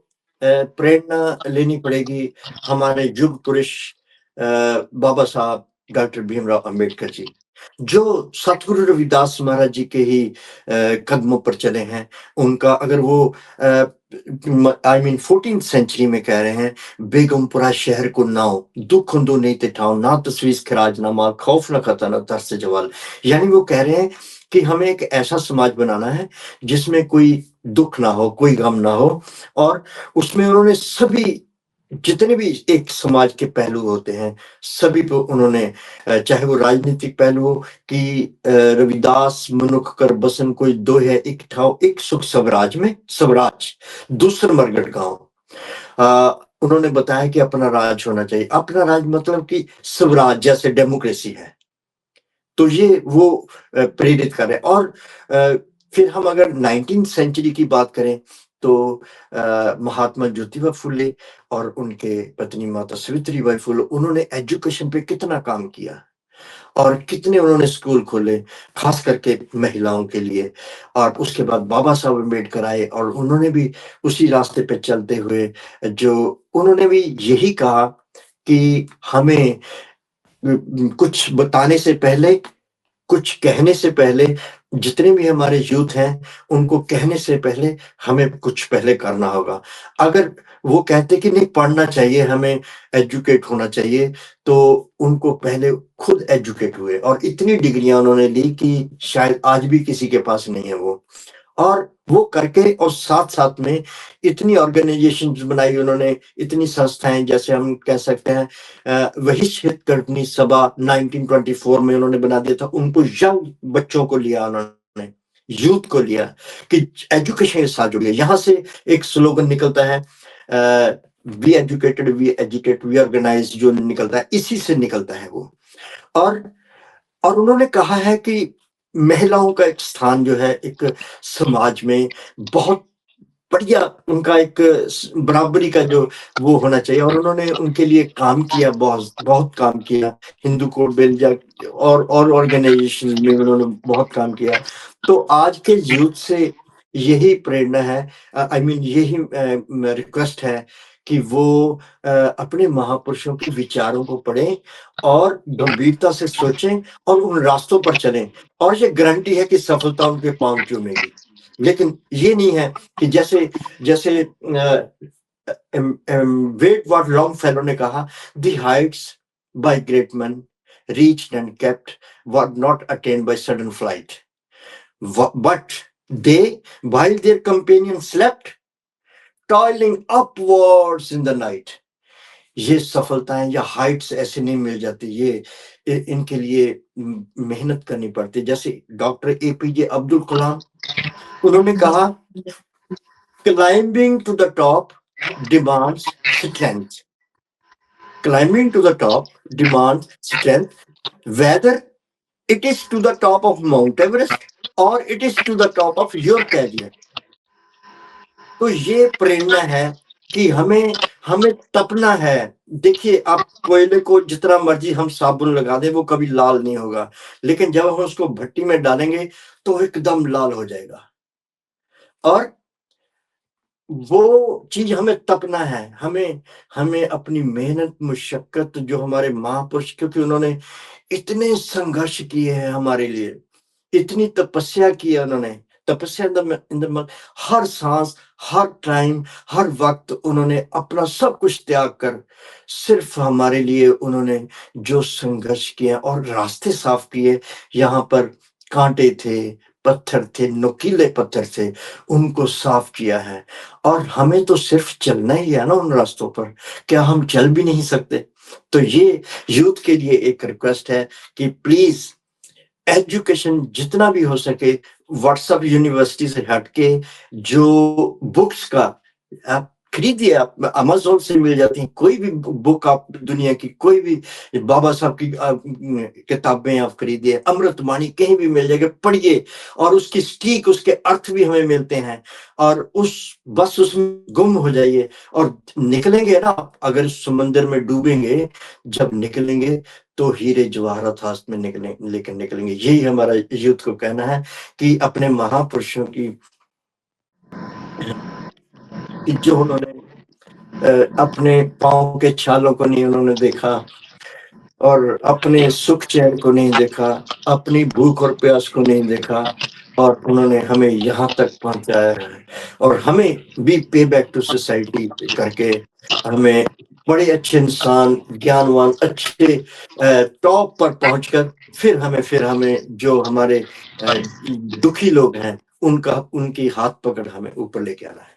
S2: प्रेरणा लेनी पड़ेगी हमारे युग पुरुष बाबा साहब डॉक्टर भीमराव अंबेडकर जी, जो सतगुरु रविदास महाराज जी के ही कदमों पर चले हैं। उनका अगर वो आई मीन 14th सेंचुरी में कह रहे हैं, बेगमपुरा शहर को नाव दुख दो नहीं ते ठाव, ना तस्वीर खराज ना माल, खौफ न खता न तरस जवाल। यानी वो कह रहे हैं कि हमें एक ऐसा समाज बनाना है जिसमें कोई दुख ना हो, कोई गम ना हो, और उसमें उन्होंने सभी जितने भी एक समाज के पहलू होते हैं सभी पे उन्होंने चाहे वो राजनीतिक पहलू हो कि रविदास मनुख कर बसन कोई दो है एक ठाव, एक सुख स्वराज में स्वराज दूसर मरगट गांव। उन्होंने बताया कि अपना राज होना चाहिए। अपना राज मतलब कि स्वराज जैसे डेमोक्रेसी है, तो ये वो प्रेरित कर रहे हैं। और फिर हम अगर 19th सेंचुरी की बात करें तो महात्मा ज्योतिबा फुले और उनके पत्नी माता सावित्रीबाई फुले, उन्होंने एजुकेशन पे कितना काम किया और कितने उन्होंने स्कूल खोले खास करके महिलाओं के लिए। और उसके बाद बाबा साहब अम्बेडकर आए और उन्होंने भी उसी रास्ते पे चलते हुए जो उन्होंने भी यही कहा कि हमें कुछ बताने से पहले, कुछ कहने से पहले, जितने भी हमारे यूथ हैं उनको कहने से पहले हमें कुछ पहले करना होगा। अगर वो कहते कि नहीं पढ़ना चाहिए, हमें एजुकेट होना चाहिए, तो उनको पहले खुद एजुकेट हुए और इतनी डिग्रियां उन्होंने ली कि शायद आज भी किसी के पास नहीं है वो। और वो करके और साथ-साथ में इतनी ऑर्गेनाइजेशंस बनाई उन्होंने, इतनी संस्थाएँ, जैसे हम कह सकते हैं वहिष्ठ हितग्राही सभा 1924 में उन्होंने बना दिया था। उनको यंग बच्चों को लिया उन्होंने, यूथ को लिया कि एजुकेशन के साथ जुड़िए। यहाँ से एक स्लोगन निकलता है we educated, we educate, we organise, जो निकलता है इसी से निकलता है वो। और उन्होंने कहा है कि महिलाओं का एक स्थान जो है एक समाज में बहुत बढ़िया, उनका एक बराबरी का जो वो होना चाहिए, और उन्होंने उनके लिए काम किया, बहुत बहुत काम किया। हिंदू कोड बेलजा और ऑर्गेनाइजेशन में उन्होंने बहुत काम किया। तो आज के यूथ से यही प्रेरणा है, आई मीन यही रिक्वेस्ट है कि वो अपने महापुरुषों के विचारों को पढ़ें और गंभीरता से सोचें और उन रास्तों पर चलें, और ये गारंटी है कि सफलता उनके पांव चूमेगी। लेकिन ये नहीं है कि जैसे जैसे वेट वॉट लॉन्गफेलो ने कहा, the heights by great man reached and kept were not attained by sudden flight, but they while their companions slept toiling upwards in the night। ये सफलताएं या हाइट्स ऐसे नहीं मिल जाती, ये इनके लिए मेहनत करनी पड़ती। जैसे डॉक्टर एपीजे अब्दुल कलाम, उन्होंने कहा climbing to the top demands strength, climbing to the top demands strength, whether it is to the top of Mount Everest or it is to the top of your career। तो ये प्रेरणा है कि हमें हमें तपना है। देखिए, आप कोयले को जितना मर्जी हम साबुन लगा दें वो कभी लाल नहीं होगा, लेकिन जब हम उसको भट्टी में डालेंगे तो एकदम लाल हो जाएगा। और वो चीज हमें तपना है, हमें हमें अपनी मेहनत मुशक्कत, जो हमारे महापुरुष, क्योंकि उन्होंने इतने संघर्ष किए हैं हमारे लिए, इतनी तपस्या की है उन्होंने। तपस्या इन द हर सांस, हर टाइम, हर वक्त उन्होंने अपना सब कुछ त्याग कर सिर्फ हमारे लिए उन्होंने जो संघर्ष किए और रास्ते साफ किए। यहाँ पर कांटे थे, पत्थर थे, नुकीले पत्थर थे, उनको साफ किया है। और हमें तो सिर्फ चलना ही है ना उन रास्तों पर, क्या हम चल भी नहीं सकते? तो ये यूथ के लिए एक रिक्वेस्ट है कि प्लीज एजुकेशन जितना भी हो सके व्हाट्सएप यूनिवर्सिटी से हटके जो बुक्स का खरीदिए, आप अमेज़न से मिल जाती हैं, कोई भी बुक आप दुनिया की कोई भी बाबा साहब की किताबें आप खरीदिए, अमृतवाणी कहीं भी मिल जाएगी, पढ़िए और उसकी सटीक उसके अर्थ भी हमें मिलते हैं और बस उसमें गुम हो जाइए और निकलेंगे ना आप, अगर समुद्र में डूबेंगे, जब निकलेंगे तो हीरे जवाहरात हाथ में लेकर निकलेंगे। यही हमारा यूथ को कहना है कि अपने महापुरुषों की कि जो उन्होंने अपने पाँव के छालों को नहीं उन्होंने देखा और अपने सुख चैन को नहीं देखा, अपनी भूख और प्यास को नहीं देखा और उन्होंने हमें यहाँ तक पहुँचाया है और हमें भी पे बैक टू सोसाइटी करके हमें बड़े अच्छे इंसान, ज्ञानवान, अच्छे टॉप पर पहुँचकर फिर हमें जो हमारे दुखी लोग हैं, उनकी हाथ पकड़ हमें ऊपर लेके आना है।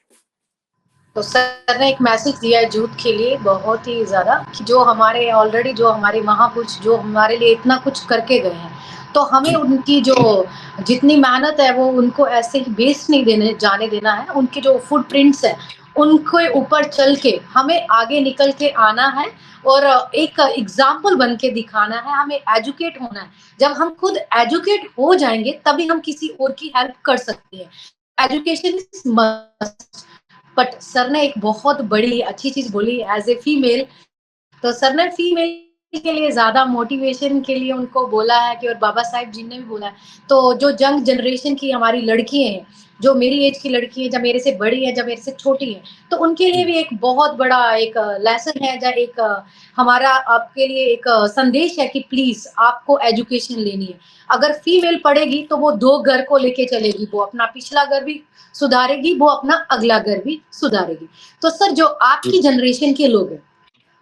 S1: तो सर ने एक मैसेज दिया है यूथ के लिए बहुत ही ज़्यादा कि जो हमारे महापुरुष जो हमारे लिए इतना कुछ करके गए हैं, तो हमें
S2: जी,
S1: उनकी जो जितनी मेहनत है वो उनको ऐसे ही वेस्ट नहीं जाने देना है। उनके जो फुटप्रिंट्स हैं, उनके ऊपर चल के हमें आगे निकल के आना है और एक एग्ज़ाम्पल बन के दिखाना है, हमें एजुकेट होना है। जब हम खुद एजुकेट हो जाएँगे, तभी हम किसी और की हेल्प कर सकते हैं। Education is must. But sir ने एक बहुत बड़ी अच्छी चीज़ बोली एज़ ए फीमेल, तो सर ने फीमेल के लिए ज़्यादा मोटिवेशन के लिए उनको बोला है कि और बाबा साहेब जी ने भी बोला है, तो जो यंग जनरेशन की हमारी लड़कियाँ हैं, जो मेरी एज की लड़की हैं, जब मेरे से बड़ी हैं, जब मेरे से छोटी हैं, तो उनके लिए
S2: जी,
S1: भी एक बहुत बड़ा एक लेसन है या एक हमारा आपके लिए एक संदेश है कि प्लीज़ आपको एजुकेशन लेनी है। अगर फीमेल पढ़ेगी तो वो 2 घर को लेके चलेगी, वो अपना पिछला घर भी सुधारेगी, वो अपना अगला घर भी सुधारेगी। तो सर जो
S2: जी।
S1: आपकी जनरेशन के लोग हैं,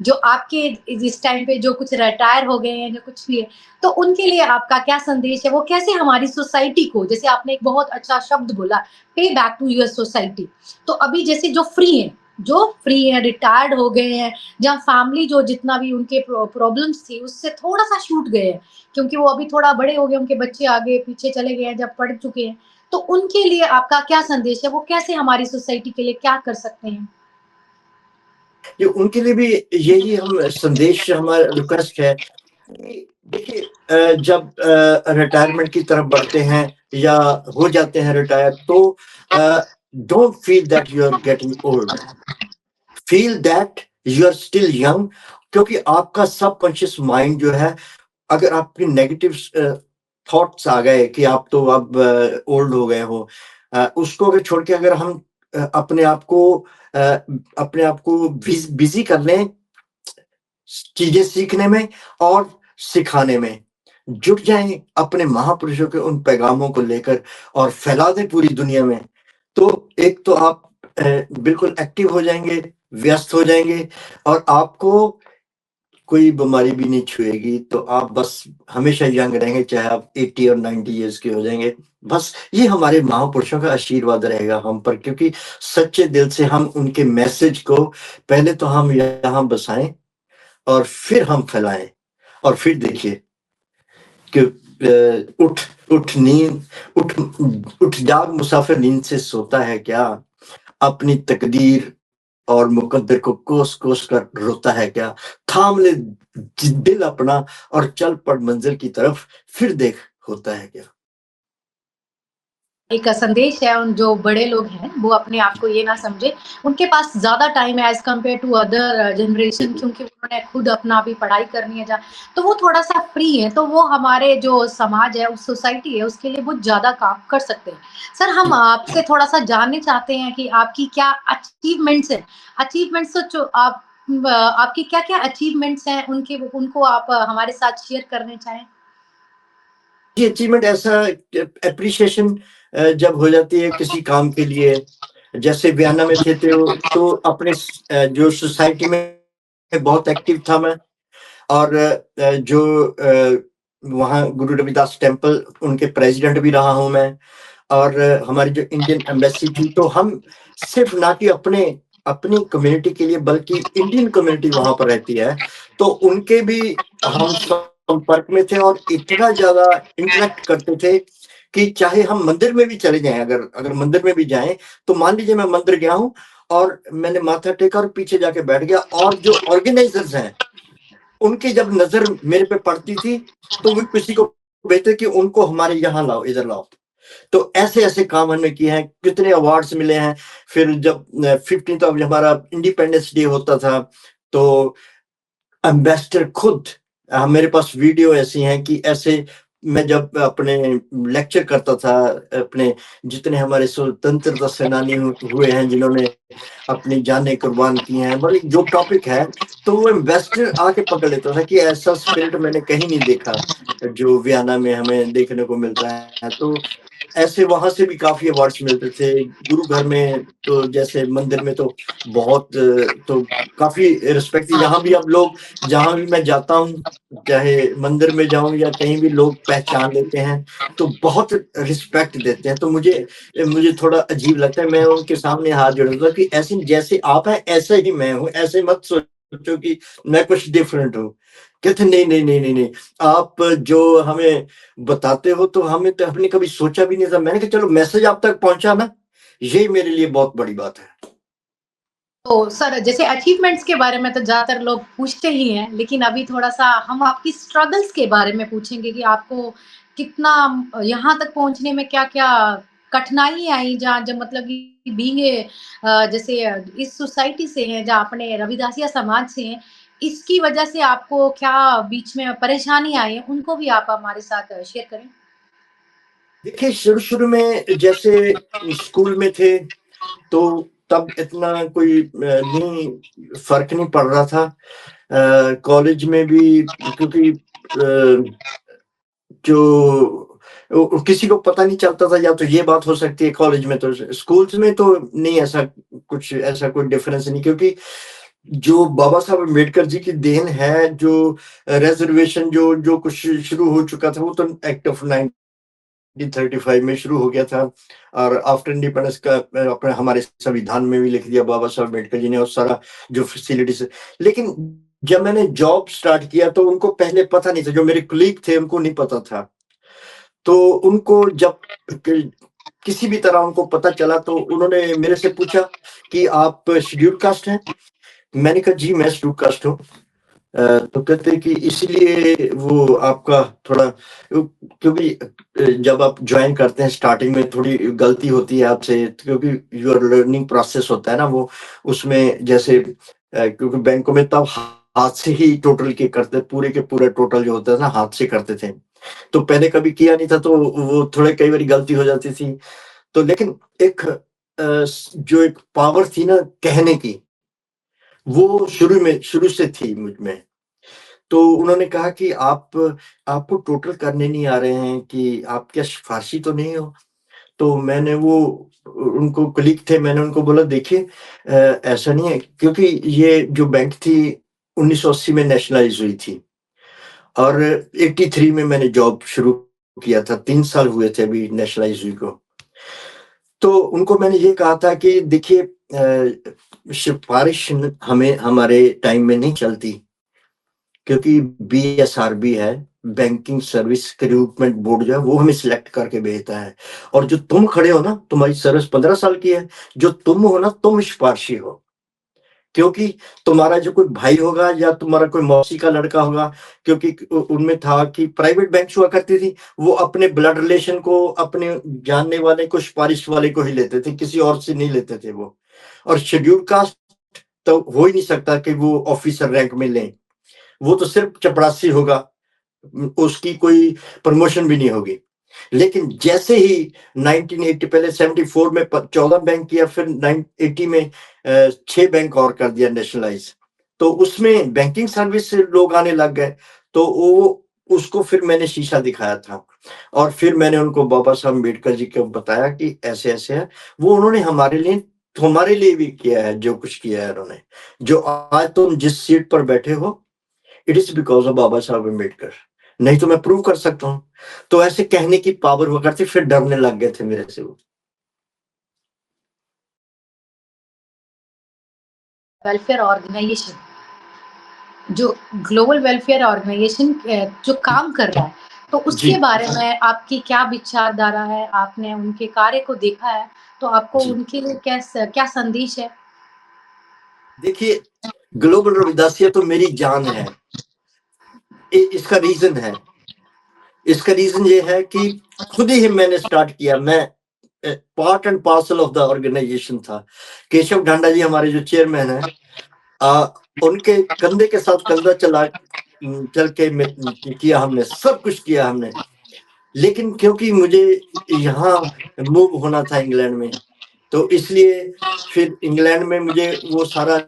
S1: जो आपके इस टाइम पे जो कुछ रिटायर हो गए हैं, जो कुछ भी है, तो उनके लिए आपका क्या संदेश है? वो कैसे हमारी सोसाइटी को जैसे आपने एक बहुत अच्छा शब्द बोला, पे बैक टू योर सोसाइटी। तो अभी जैसे जो फ्री हैं, रिटायर्ड हो गए हैं, जहाँ फैमिली जो जितना भी उनके प्रॉब्लम्स थी, उससे थोड़ा-सा छूट गए हैं, क्योंकि वो अभी थोड़ा बड़े हो गए, उनके बच्चे आगे पीछे चले गए हैं, जब पढ़ चुके हैं। तो उनके लिए आपका क्या संदेश है? वो कैसे हमारी सोसाइटी के लिए क्या कर सकते हैं?
S2: ये उनके लिए भी यही हम संदेश हमारा रिक्वेस्ट है कि देखिए जब रिटायरमेंट की तरफ बढ़ते हैं या हो जाते हैं रिटायर तो don't feel that you are getting old, feel that you are still young, क्योंकि आपका सबकॉन्शियस माइंड जो है, अगर आपके नेगेटिव थॉट्स आ गए कि आप तो अब ओल्ड हो गए हो, उसको अगर छोड़ के अगर हम अपने आप को बिजी कर लें चीजें सीखने में और सिखाने में, जुट जाएँ अपने महापुरुषों के उन पैगामों को लेकर और फैला दें पूरी दुनिया में। तो एक तो आप बिल्कुल एक्टिव हो जाएँगे, व्यस्त हो जाएँगे और आपको कोई बीमारी भी नहीं छुएगी, तो आप बस हमेशा यंग रहेंगे, चाहे आप 80 और 90 इयर्स के हो जाएँगे। बस ये हमारे महापुरुषों का आशीर्वाद रहेगा हम पर, क्योंकि सच्चे दिल से हम उनके मैसेज को पहले तो हम यहाँ बसाएँ और फिर हम फैलाएँ और फिर देखिए कि उठ उठ नींद उठ उठ जाग मुसाफिर नींद से सोता है क्या? अपनी तकदीर और मुकद्दर को कोस-कोस कर रोता है क्या? थाम ले दिल अपना और चल पड़ मंज़िल की तरफ, फिर देख होता है क्या?
S1: एक संदेश है उन जो बड़े लोग हैं, वो अपने आप को ये ना समझे, उनके पास ज़्यादा टाइम है as compare to other generation
S2: जी,
S1: क्योंकि उन्होंने खुद अपना अभी पढ़ाई करनी है तो वो थोड़ा-सा फ्री है, तो वो हमारे जो समाज है, उस सोसाइटी है, उसके लिए बहुत ज़्यादा काम कर सकते हैं। सर हम
S2: जी।
S1: आपसे थोड़ा-सा जानना चाहते हैं कि आपकी क्या अचीवमेंट्स हैं? अचीवमेंट्स तो जो आपकी क्या-क्या अचीवमेंट्स हैं, उनको आप हमारे साथ शेयर करना चाहें?
S2: ये अचीवमेंट ऐसा एप्रिसिएशन जब हो जाती है किसी काम के लिए, जैसे बयाना में थे तो अपने जो सोसाइटी में बहुत एक्टिव था मैं और जो वहाँ गुरु रविदास टेम्पल उनके प्रेज़िडेंट भी रहा हूँ मैं और हमारी जो इंडियन एम्बेसी थी, तो हम सिर्फ़ ना कि अपनी कम्युनिटी के लिए बल्कि इंडियन कम्युनिटी वहाँ पर रहती है, तो उनके भी हम संपर्क में थे और इतना ज़्यादा इंटरैक्ट करते थे कि चाहे हम मंदिर में भी चले जाएँ, अगर मंदिर में भी जाएँ, तो मान लीजिए मैं मंदिर गया हूँ और मैंने माथा टेका और पीछे जाके बैठ गया, और जो ऑर्गेनाइजर्स हैं उनकी जब नजर मेरे पे पड़ती थी तो वो किसी को कहते कि उनको हमारे यहाँ लाओ, इधर लाओ। तो ऐसे ऐसे काम हमने किए हैं, कितने अवार्ड्स मिले हैं। फिर जब 15th ऑफ हमारा इंडिपेंडेंस डे होता था तो एम्बेसडर खुद, मेरे पास वीडियो ऐसी हैं कि ऐसे मैं जब अपने लेक्चर करता था, अपने जितने हमारे स्वतंत्रता सेनानी हुए हैं जिन्होंने अपनी जानें कुर्बान की हैं, बड़ी जो टॉपिक है, तो वो इन्वेस्टर आके पकड़ लेता था कि ऐसा स्पिरिट मैंने कहीं नहीं देखा जो वियना में हमें देखने को मिलता है। तो ऐसे वहां से भी काफी अवार्ड्स मिलते थे। गुरु घर में तो जैसे मंदिर में तो बहुत तो काफी रिस्पेक्ट थी। यहाँ भी अब लोग, जहां भी मैं जाता हूँ, चाहे मंदिर में जाऊं या कहीं भी, लोग पहचान लेते हैं तो बहुत रिस्पेक्ट देते हैं। तो मुझे मुझे थोड़ा अजीब लगता है, मैं उनके सामने हाथ जोड़ता हूं कि ऐसे जैसे आप हैं ऐसे ही मैं हूं, ऐसे मत सोचो कि मैं कुछ डिफरेंट हूँ। कहते नहीं नहीं नहीं नहीं नहीं, आप जो हमें बताते हो तो हमें तो हमने कभी सोचा भी नहीं था। मैंने कहा चलो मैसेज आप तक पहुंचा ना, यही मेरे लिए बहुत बड़ी बात है।
S1: तो सर, जैसे अचीवमेंट्स के बारे में तो ज़्यादातर लोग पूछते ही हैं, लेकिन अभी थोड़ा-सा हम आपकी स्ट्रगल्स के बारे में पूछेंगे कि आपको कितना यहाँ तक पहुँचने में क्या-क्या कठिनाई आई, जहाँ जब मतलब कि बीइंग जैसे इस सोसाइटी से हैं, जहाँ अपने रविदासिया समाज से हैं, इसकी वजह से आपको क्या बीच में परेशानी आई है, उनको भी आप हमारे साथ शेयर करें?
S2: देखिए, शुरू-शुरू में जैसे स्कूल में थे, तो तब इतना कोई नहीं फ़र्क नहीं पड़ रहा था। कॉलेज में भी क्योंकि जो किसी को पता नहीं चलता था, या तो ये बात हो सकती है कॉलेज में, तो स्कूल्स में तो नहीं, ऐसा कुछ, ऐसा कोई डिफरेंस नहीं, क्योंकि जो बाबा साहब अम्बेडकर जी की देन है, जो रिजर्वेशन जो जो कुछ शुरू हो चुका था, वो तो एक्ट ऑफ 1935 में शुरू हो गया था, और आफ्टर इंडिपेंडेंस का अपने हमारे संविधान में भी लिख दिया बाबा साहब अम्बेडकर जी ने, और सारा जो फैसिलिटीज। लेकिन जब मैंने जॉब स्टार्ट किया तो उनको पहले पता नहीं था, जो मेरे कलीग थे उनको नहीं पता था। तो उनको जब किसी भी तरह उनको पता चला तो उन्होंने मेरे से पूछा कि आप शेड्यूल कास्ट हैं? मैंने कहा जी मैं शेड्यूल कास्ट हूँ। तो कहते हैं कि इसीलिए वो आपका थोड़ा, क्योंकि जब आप ज्वाइन करते हैं स्टार्टिंग में थोड़ी गलती होती है आपसे, क्योंकि योर लर्निंग प्रोसेस होता है ना वो, उसमें जैसे क्योंकि बैंकों में तब हाथ से ही टोटल के करते, पूरे के पूरे टोटल जो होता है ना हाथ से करते थे। तो पहले कभी किया नहीं था तो वो थोड़े कई बार गलती हो जाती थी। तो लेकिन एक जो एक पावर थी ना कहने की, वो शुरू से थी मुझ में। तो उन्होंने कहा कि आप, आपको टोटल करने नहीं आ रहे हैं, कि आप क्या सिफारशी तो नहीं हो? तो मैंने वो, उनको कलीग थे, मैंने उनको बोला देखिए ऐसा नहीं है, क्योंकि ये जो बैंक थी 1980 में नेशनलाइज़ हुई थी, और 83 में मैंने जॉब शुरू किया था, 3 साल हुए थे अभी नेशनलाइज़ हुई को। तो उनको मैंने ये कहा था कि देखिए सिफ़ारिश न हमें हमारे टाइम में नहीं चलती, क्योंकि बीएसआरबी है, बैंकिंग सर्विस रिक्रूटमेंट बोर्ड जो है, वो हमें सिलेक्ट करके भेजता है। और जो तुम खड़े हो ना, तुम्हारी सर्विस 15 साल की है, जो तुम हो ना, तुम सिफ़ारिशी हो। क्योंकि तुम्हारा जो कोई भाई होगा या तुम्हारा कोई मौसी का लड़का होगा, क्योंकि उनमें था कि प्राइवेट बैंक हुआ करती थी, वो अपने ब्लड रिलेशन को, अपने जानने वाले को, सिफारिश वाले को ही लेते थे, किसी और से नहीं लेते थे वो। और शेड्यूल कास्ट तो हो ही नहीं सकता कि वो ऑफिसर रैंक में लें, वो तो सिर्फ चपरासी होगा, उसकी कोई प्रमोशन भी नहीं होगी। लेकिन जैसे ही 1980, पहले 74 में 14 बैंक किया, फिर 80 में 6 बैंक और कर दिया नेशनलाइज, तो उसमें बैंकिंग सर्विस से लोग आने लग गए। तो वो, उसको फिर मैंने शीशा दिखाया था, और फिर मैंने उनको बाबा साहब अम्बेडकर जी को बताया कि ऐसे ऐसे है। वो उन्होंने हमारे लिए भी किया है, जो कुछ किया है उन्होंने। जो आज तुम जिस सीट पर बैठे हो, इट इज बिकॉज ऑफ बाबा साहब अम्बेडकर। नहीं तो मैं प्रूव कर सकता हूँ। तो ऐसे कहने की पावर हुआ करती, फिर डरने लग गए थे मेरे से वो।
S1: वेलफेयर ऑर्गेनाइजेशन, जो ग्लोबल वेलफेयर ऑर्गेनाइजेशन जो काम कर रहा है, तो
S2: जी,
S1: उसके बारे में आपकी क्या विचारधारा है? आपने उनके कार्य को देखा है, तो आपको
S2: जी।
S1: उनके लिए क्या संदेश है?
S2: देखिए, ग्लोबल रविदासिया तो मेरी जान है। इसका रीजन ये है कि खुद ही मैंने स्टार्ट किया। मैं part and parcel of the organisation था। केशव ढांडा जी हमारे जो चेयरमैन है, उनके कंधे के साथ कंधा चल के किया हमने, सब कुछ किया हमने। लेकिन क्योंकि मुझे यहाँ मूव होना था इंग्लैंड में, तो इसलिए फिर इंग्लैंड में मुझे वो सारा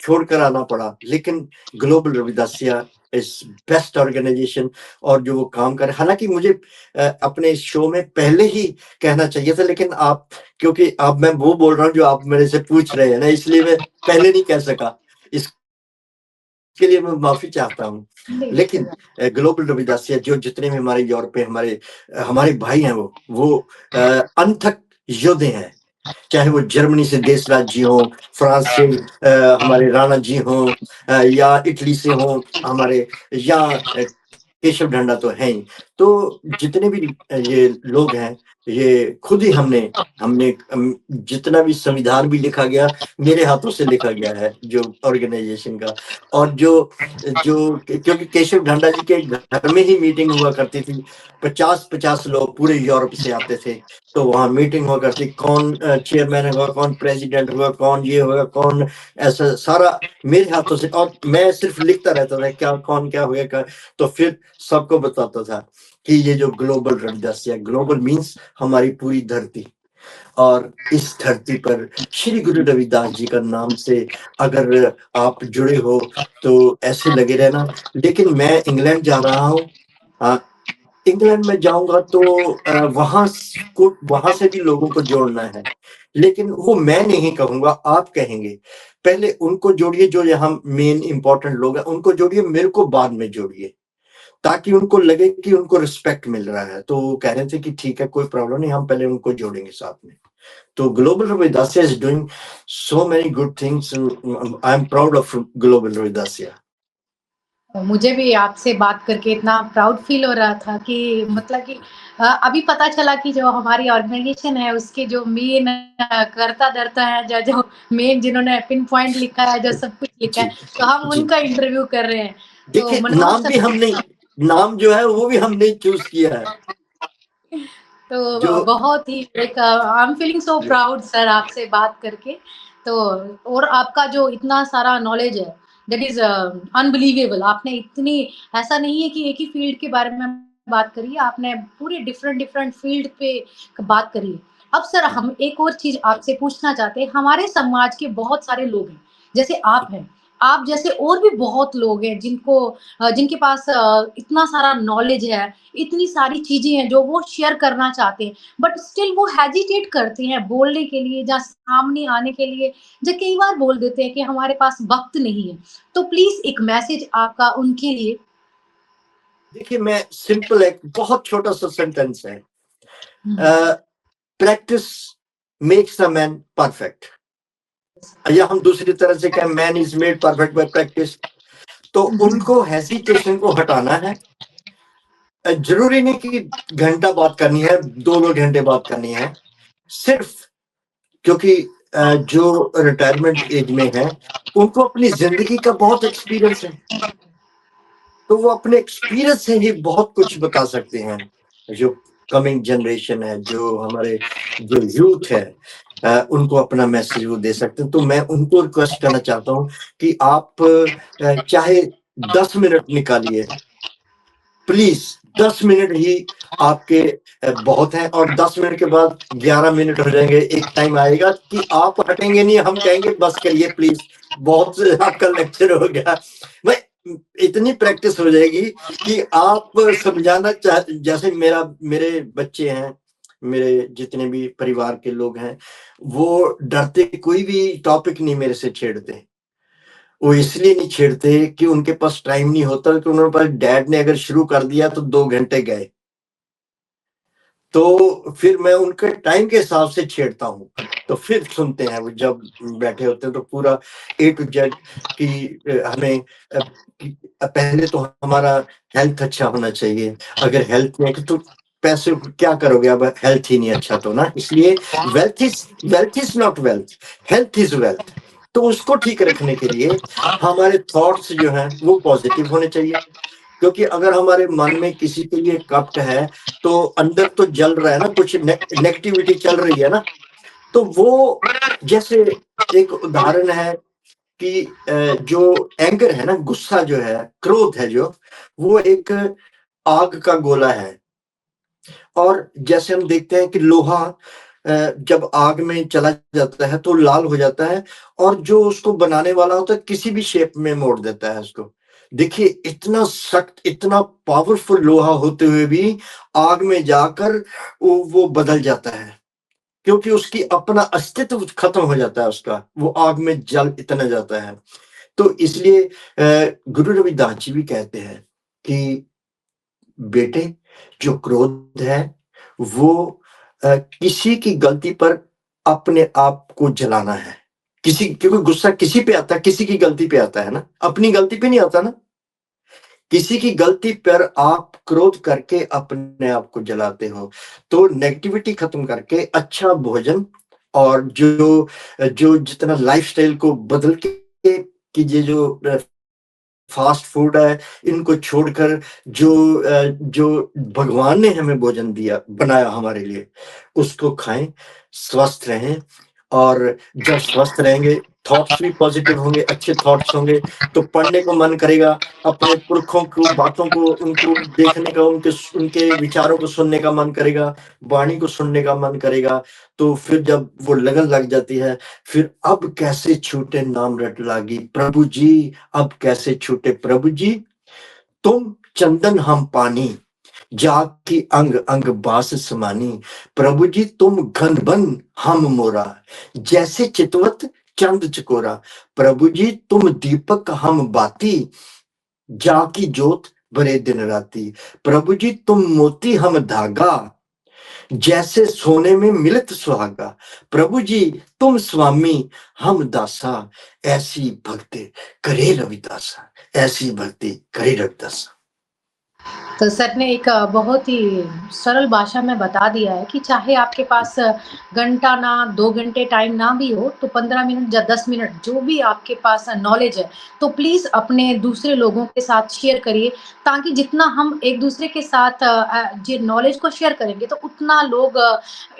S2: छोड़कर आना पड़ा। लेकिन global Ravidassia is best organisation, और जो वो काम करे, हालांकि मुझे अपने शो में पहले ही कहना चाहिए था, लेकिन आप, क्योंकि अब मैं वो बोल रहा हूँ जो आप मेरे से पूछ रहे हैं ना, इसलिए मैं पहले नहीं कह सका। इसके लिए मैं माफी चाहता हूँ। लेकिन ग्लोबल रविदासिया जो जितने भी हमारे यूरोप में हमारे भाई हैं, वो अनथक योद्धे हैं। चाहे वो जर्मनी से देशराज जी हो, फ्रांस से हमारे राणा जी हो, या इटली से हो हमारे, या केशव ढांडा तो है ही। तो जितने भी ये लोग हैं, ये खुद ही हमने जितना भी संविधान भी लिखा गया, मेरे हाथों से लिखा गया है जो ऑर्गेनाइजेशन का। और जो क्योंकि केशव ढांडा जी के घर में ही मीटिंग हुआ करती थी, 50-50 लोग पूरे यूरोप से आते थे, तो वहां मीटिंग हुआ करती, कौन चेयरमैन होगा, कौन प्रेसिडेंट होगा, कौन ये होगा, कौन ऐसा, सारा मेरे हाथों से। और मैं सिर्फ लिखता रहता था क्या कौन क्या होगा, तो फिर सबको बताता था कि ये जो ग्लोबल रविदासिया, ग्लोबल मीन्स हमारी पूरी धरती, और इस धरती पर श्री गुरु रविदास जी का नाम से अगर आप जुड़े हो तो ऐसे लगे रहना। लेकिन मैं इंग्लैंड जा रहा हूँ, इंग्लैंड में जाऊंगा तो वहां से भी लोगों को जोड़ना है, लेकिन वो मैं नहीं कहूंगा, आप कहेंगे। पहले उनको जोड़िए जो यहाँ मेन इंपॉर्टेंट लोग हैं, उनको जोड़िए, मेरे को बाद में जोड़िए, ताकि उनको लगे कि उनको रिस्पेक्ट मिल रहा है। तो वो कह रहे थे कि ठीक है, कोई प्रॉब्लम नहीं, हम पहले उनको जोड़ेंगे साथ में। तो global Ravidassia is doing so many good things. I am proud of global Ravidassia.
S1: मुझे भी आपसे बात करके इतना प्राउड फील हो रहा था कि मतलब कि अभी पता चला कि जो हमारी ऑर्गेनाइजेशन है उसके जो मेन कर्ता धर्ता है, जो मेन जिन्होंने पिन पॉइंट लिखा है, जो सब कुछ लिखा है, तो हम
S2: जी,
S1: उनका इंटरव्यू कर रहे हैं। तो
S2: देखिए,
S1: मनमोहक सर,
S2: नाम जो है वो भी हमने चूज किया है।
S1: तो
S2: जो
S1: बहुत ही एक I am feeling so proud sir आपसे बात करके। तो और आपका जो इतना सारा नॉलेज है, दैट इज अनबिलीवेबल। आपने इतनी, ऐसा नहीं है कि एक ही फील्ड के बारे में बात करी है, आपने पूरे डिफरेंट डिफरेंट फील्ड पे बात करी है। अब सर हम एक और चीज आपसे पूछना चाहते हैं, हमारे समाज के बहुत सारे लोग हैं, जैसे आप हैं, आप जैसे और भी बहुत लोग हैं जिनके पास इतना सारा नॉलेज है, इतनी सारी चीजें हैं जो वो शेयर करना चाहते हैं, बट स्टिल वो हेजिटेट करते हैं बोलने के लिए या सामने आने के लिए, जो कई बार बोल देते हैं कि हमारे पास वक्त नहीं है। तो प्लीज एक मैसेज आपका उनके लिए।
S2: देखिए, मैं सिंपल, एक बहुत छोटा सा सेंटेंस है,
S1: हम्म,
S2: practice makes a man perfect, या हम दूसरी तरह से कहें, man is made perfect by practice. तो उनको हेजिटेशन को हटाना है। जरूरी नहीं कि घंटा बात करनी है, 2-2 घंटे बात करनी है, सिर्फ क्योंकि जो रिटायरमेंट एज में है, उनको अपनी जिंदगी का बहुत एक्सपीरियंस है, तो वो अपने एक्सपीरियंस से ही बहुत कुछ बता सकते हैं। जो कमिंग जनरेशन है, जो हमारे जो यूथ है, उनको अपना मैसेज वो दे सकते हैं। तो मैं उनको रिक्वेस्ट करना चाहता हूँ कि आप चाहे 10 मिनट निकालिए, प्लीज 10 मिनट ही आपके बहुत हैं, और 10 मिनट के बाद 11 मिनट हो जाएंगे। एक टाइम आएगा कि आप हटेंगे नहीं, हम कहेंगे बस करिए प्लीज, बहुत आपका लेक्चर हो गया। मैं इतनी प्रैक्टिस हो जाएगी कि आप समझाना जैसे मेरे बच्चे हैं, मेरे जितने भी परिवार के लोग हैं, वो डरते, कोई भी टॉपिक नहीं मेरे से छेड़ते। वो इसलिए नहीं छेड़ते कि उनके पास टाइम नहीं होता, कि उन्होंने पास डैड ने अगर शुरू कर दिया तो 2 घंटे गए। तो फिर मैं उनके टाइम के हिसाब से छेड़ता हूँ, तो फिर सुनते हैं वो जब बैठे होते हैं, तो पूरा ए टू जेड कि हमें पहले तो हमारा हेल्थ अच्छा होना चाहिए। अगर हेल्थ नहीं है तो पैसे क्या करोगे, अब हेल्थ ही नहीं अच्छा तो ना, इसलिए wealth is not wealth, health is wealth. तो उसको ठीक रखने के लिए हमारे थॉट्स जो हैं वो पॉजिटिव होने चाहिए। क्योंकि अगर हमारे मन में किसी के लिए कपट है, तो अंदर तो जल रहा है ना, कुछ नेगेटिविटी चल रही है ना, तो वो जैसे एक उदाहरण है कि जो एंगर है ना, गुस्सा जो है, क्रोध है जो, वो एक आग का गोला है। और जैसे हम देखते हैं कि लोहा जब आग में चला जाता है तो लाल हो जाता है, और जो उसको बनाने वाला होता है किसी भी शेप में मोड़ देता है उसको। देखिए इतना सख्त, इतना पावरफुल लोहा होते हुए भी आग में जाकर वो बदल जाता है, क्योंकि उसकी अपना अस्तित्व खत्म हो जाता है उसका, वो आग में जल इतना जाता है। तो इसलिए गुरु रविदास जी भी कहते हैं कि बेटे, जो क्रोध है वो किसी की गलती पर अपने आप को जलाना है। क्योंकि गुस्सा किसी पे आता है, किसी की गलती पे आता है ना, अपनी गलती पे नहीं आता ना। किसी की गलती पर आप क्रोध करके अपने आप को जलाते हो। तो नेगेटिविटी खत्म करके अच्छा भोजन, और जो जो जितना लाइफस्टाइल को बदल के कि ये जो फास्ट फूड है, इनको छोड़कर जो भगवान ने हमें भोजन दिया, बनाया हमारे लिए, उसको खाएँ, स्वस्थ रहें। और जब स्वस्थ रहेंगे, थॉट्स भी पॉजिटिव होंगे, अच्छे थॉट्स होंगे, तो पढ़ने को मन करेगा, अपने पुरखों को, बातों को, उनको देखने का, उनके विचारों को सुनने का मन करेगा, वाणी को सुनने का मन करेगा। तो फिर जब वो लगन लग जाती है, फिर अब कैसे छूटे नाम रट लागी प्रभु जी, अब कैसे छूटे प्रभु जी, तुम चंदन हम पानी, जाकी अंग अंग बास समानी, प्रभु जी तुम घन बन हम मोरा, जैसे चितवत चंद चकोरा, प्रभु जी तुम दीपक हम बाती, जाकी जोत भरे दिन राती, प्रभु जी तुम मोती हम धागा, जैसे सोने में मिलत सुहागा, प्रभु जी तुम स्वामी हम दासा, ऐसी भक्ति करे रविदासा, ऐसी भक्ति करे रविदासा।
S1: तो सर ने एक बहुत ही सरल भाषा में बता दिया है कि चाहे आपके पास घंटा ना 2 घंटे टाइम ना भी हो, तो 15 मिनट या 10 मिनट जो भी आपके पास नॉलेज है, तो प्लीज़ अपने दूसरे लोगों के साथ शेयर करिए, ताकि जितना हम एक-दूसरे के साथ जे नॉलेज को शेयर करेंगे, तो उतना लोग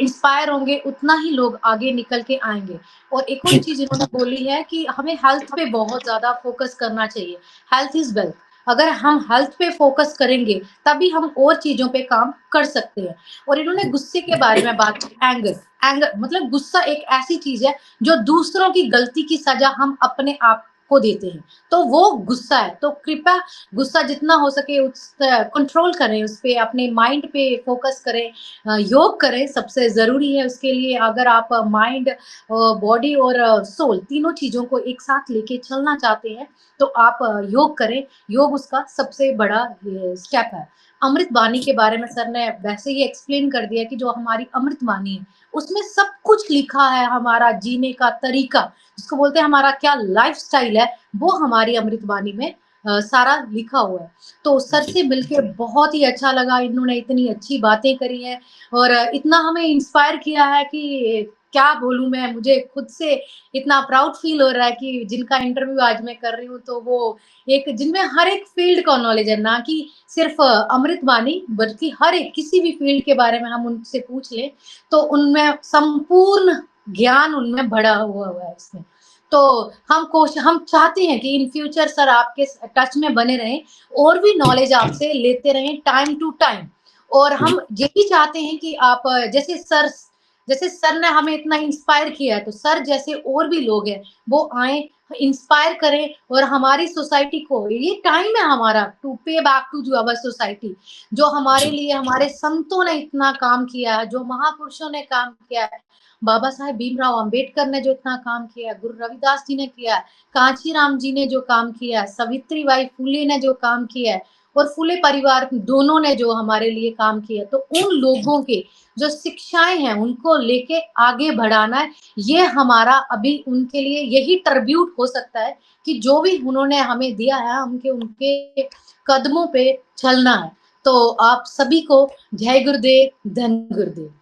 S1: इंस्पायर होंगे, उतना ही लोग आगे निकल के आएँगे। और एक और
S2: जी,
S1: चीज़ इन्होंने बोली है कि हमें हेल्थ पे बहुत ज़्यादा फ़ोकस करना चाहिए। Health is wealth. अगर हम हेल्थ पे फ़ोकस करेंगे, तभी हम और चीज़ों पे काम कर सकते हैं। और इन्होंने गुस्से के बारे में बात की, एंगर। एंगर मतलब गुस्सा एक ऐसी चीज़ है, जो दूसरों की गलती की सज़ा हम अपने आप को देते हैं, तो वो गुस्सा है। तो कृपया गुस्सा जितना हो सके उस कंट्रोल करें, उस पे अपने माइंड पे फ़ोकस करें, योग करें, सबसे ज़रूरी है उसके लिए। अगर आप माइंड बॉडी और सोल तीनों चीज़ों को एक साथ लेके चलना चाहते हैं, तो आप योग करें। योग उसका सबसे बड़ा ये स्टेप है। अमृत वाणी के बारे में सर ने वैसे ही एक्सप्लेन कर दिया कि जो हमारी अमृत वाणी है, उसमें सब कुछ लिखा है, हमारा जीने का तरीका, जिसको बोलते हैं हमारा क्या लाइफ़स्टाइल है, वो हमारी अमृत वाणी में सारा लिखा हुआ है। तो सर
S2: जी,
S1: से मिलके बहुत ही अच्छा लगा, इन्होंने इतनी अच्छी बातें करी हैं और इतना हमें इंस्पायर किया है कि क्या बोलूँ मैं, मुझे खुद से इतना प्राउड फ़ील हो रहा है कि जिनका इंटरव्यू आज मैं कर रही हूँ, तो वो एक जिनमें हर एक फ़ील्ड का नॉलेज है, ना कि सिर्फ़ अमृतवाणी, बल्कि हर एक किसी भी फ़ील्ड के बारे में हम उनसे पूछ लें, तो उनमें संपूर्ण ज्ञान उनमें भरा हुआ है इसमें। तो हम चाहते हैं कि इन फ्यूचर सर आपके टच में बने रहें और भी नॉलेज आपसे लेते रहें टाइम टू टाइम। और
S2: जी,
S1: हम ये भी चाहते हैं कि आप जैसे सर ने हमें इतना इंस्पायर किया है, तो सर जैसे और भी लोग हैं, वो आएँ, इंस्पायर करें और हमारी सोसाइटी को ये टाइम है हमारा टू पे बैक टू अवर सोसाइटी। जो हमारे
S2: जी,
S1: लिए हमारे संतों ने इतना काम किया है, जो महापुरुषों ने काम किया है, बाबा साहेब भीमराव अंबेडकर ने जो इतना काम किया है, गुरु रविदास जी ने किया है, कांचीराम जी ने जो काम किया है, सावित्रीबाई फुले ने जो काम किया है और फुले परिवार दोनों ने जो हमारे लिए काम किया है, तो उन लोगों के जो शिक्षाएँ हैं, उनको लेके आगे बढ़ाना है। ये हमारा अभी उनके लिए यही ट्रिब्यूट हो सकता है कि जो भी उन्होंने हमें दिया है, उनके उनके कदमों पे चलना है। तो आप सभी को जय गुरुदेव, धन गुरुदेव।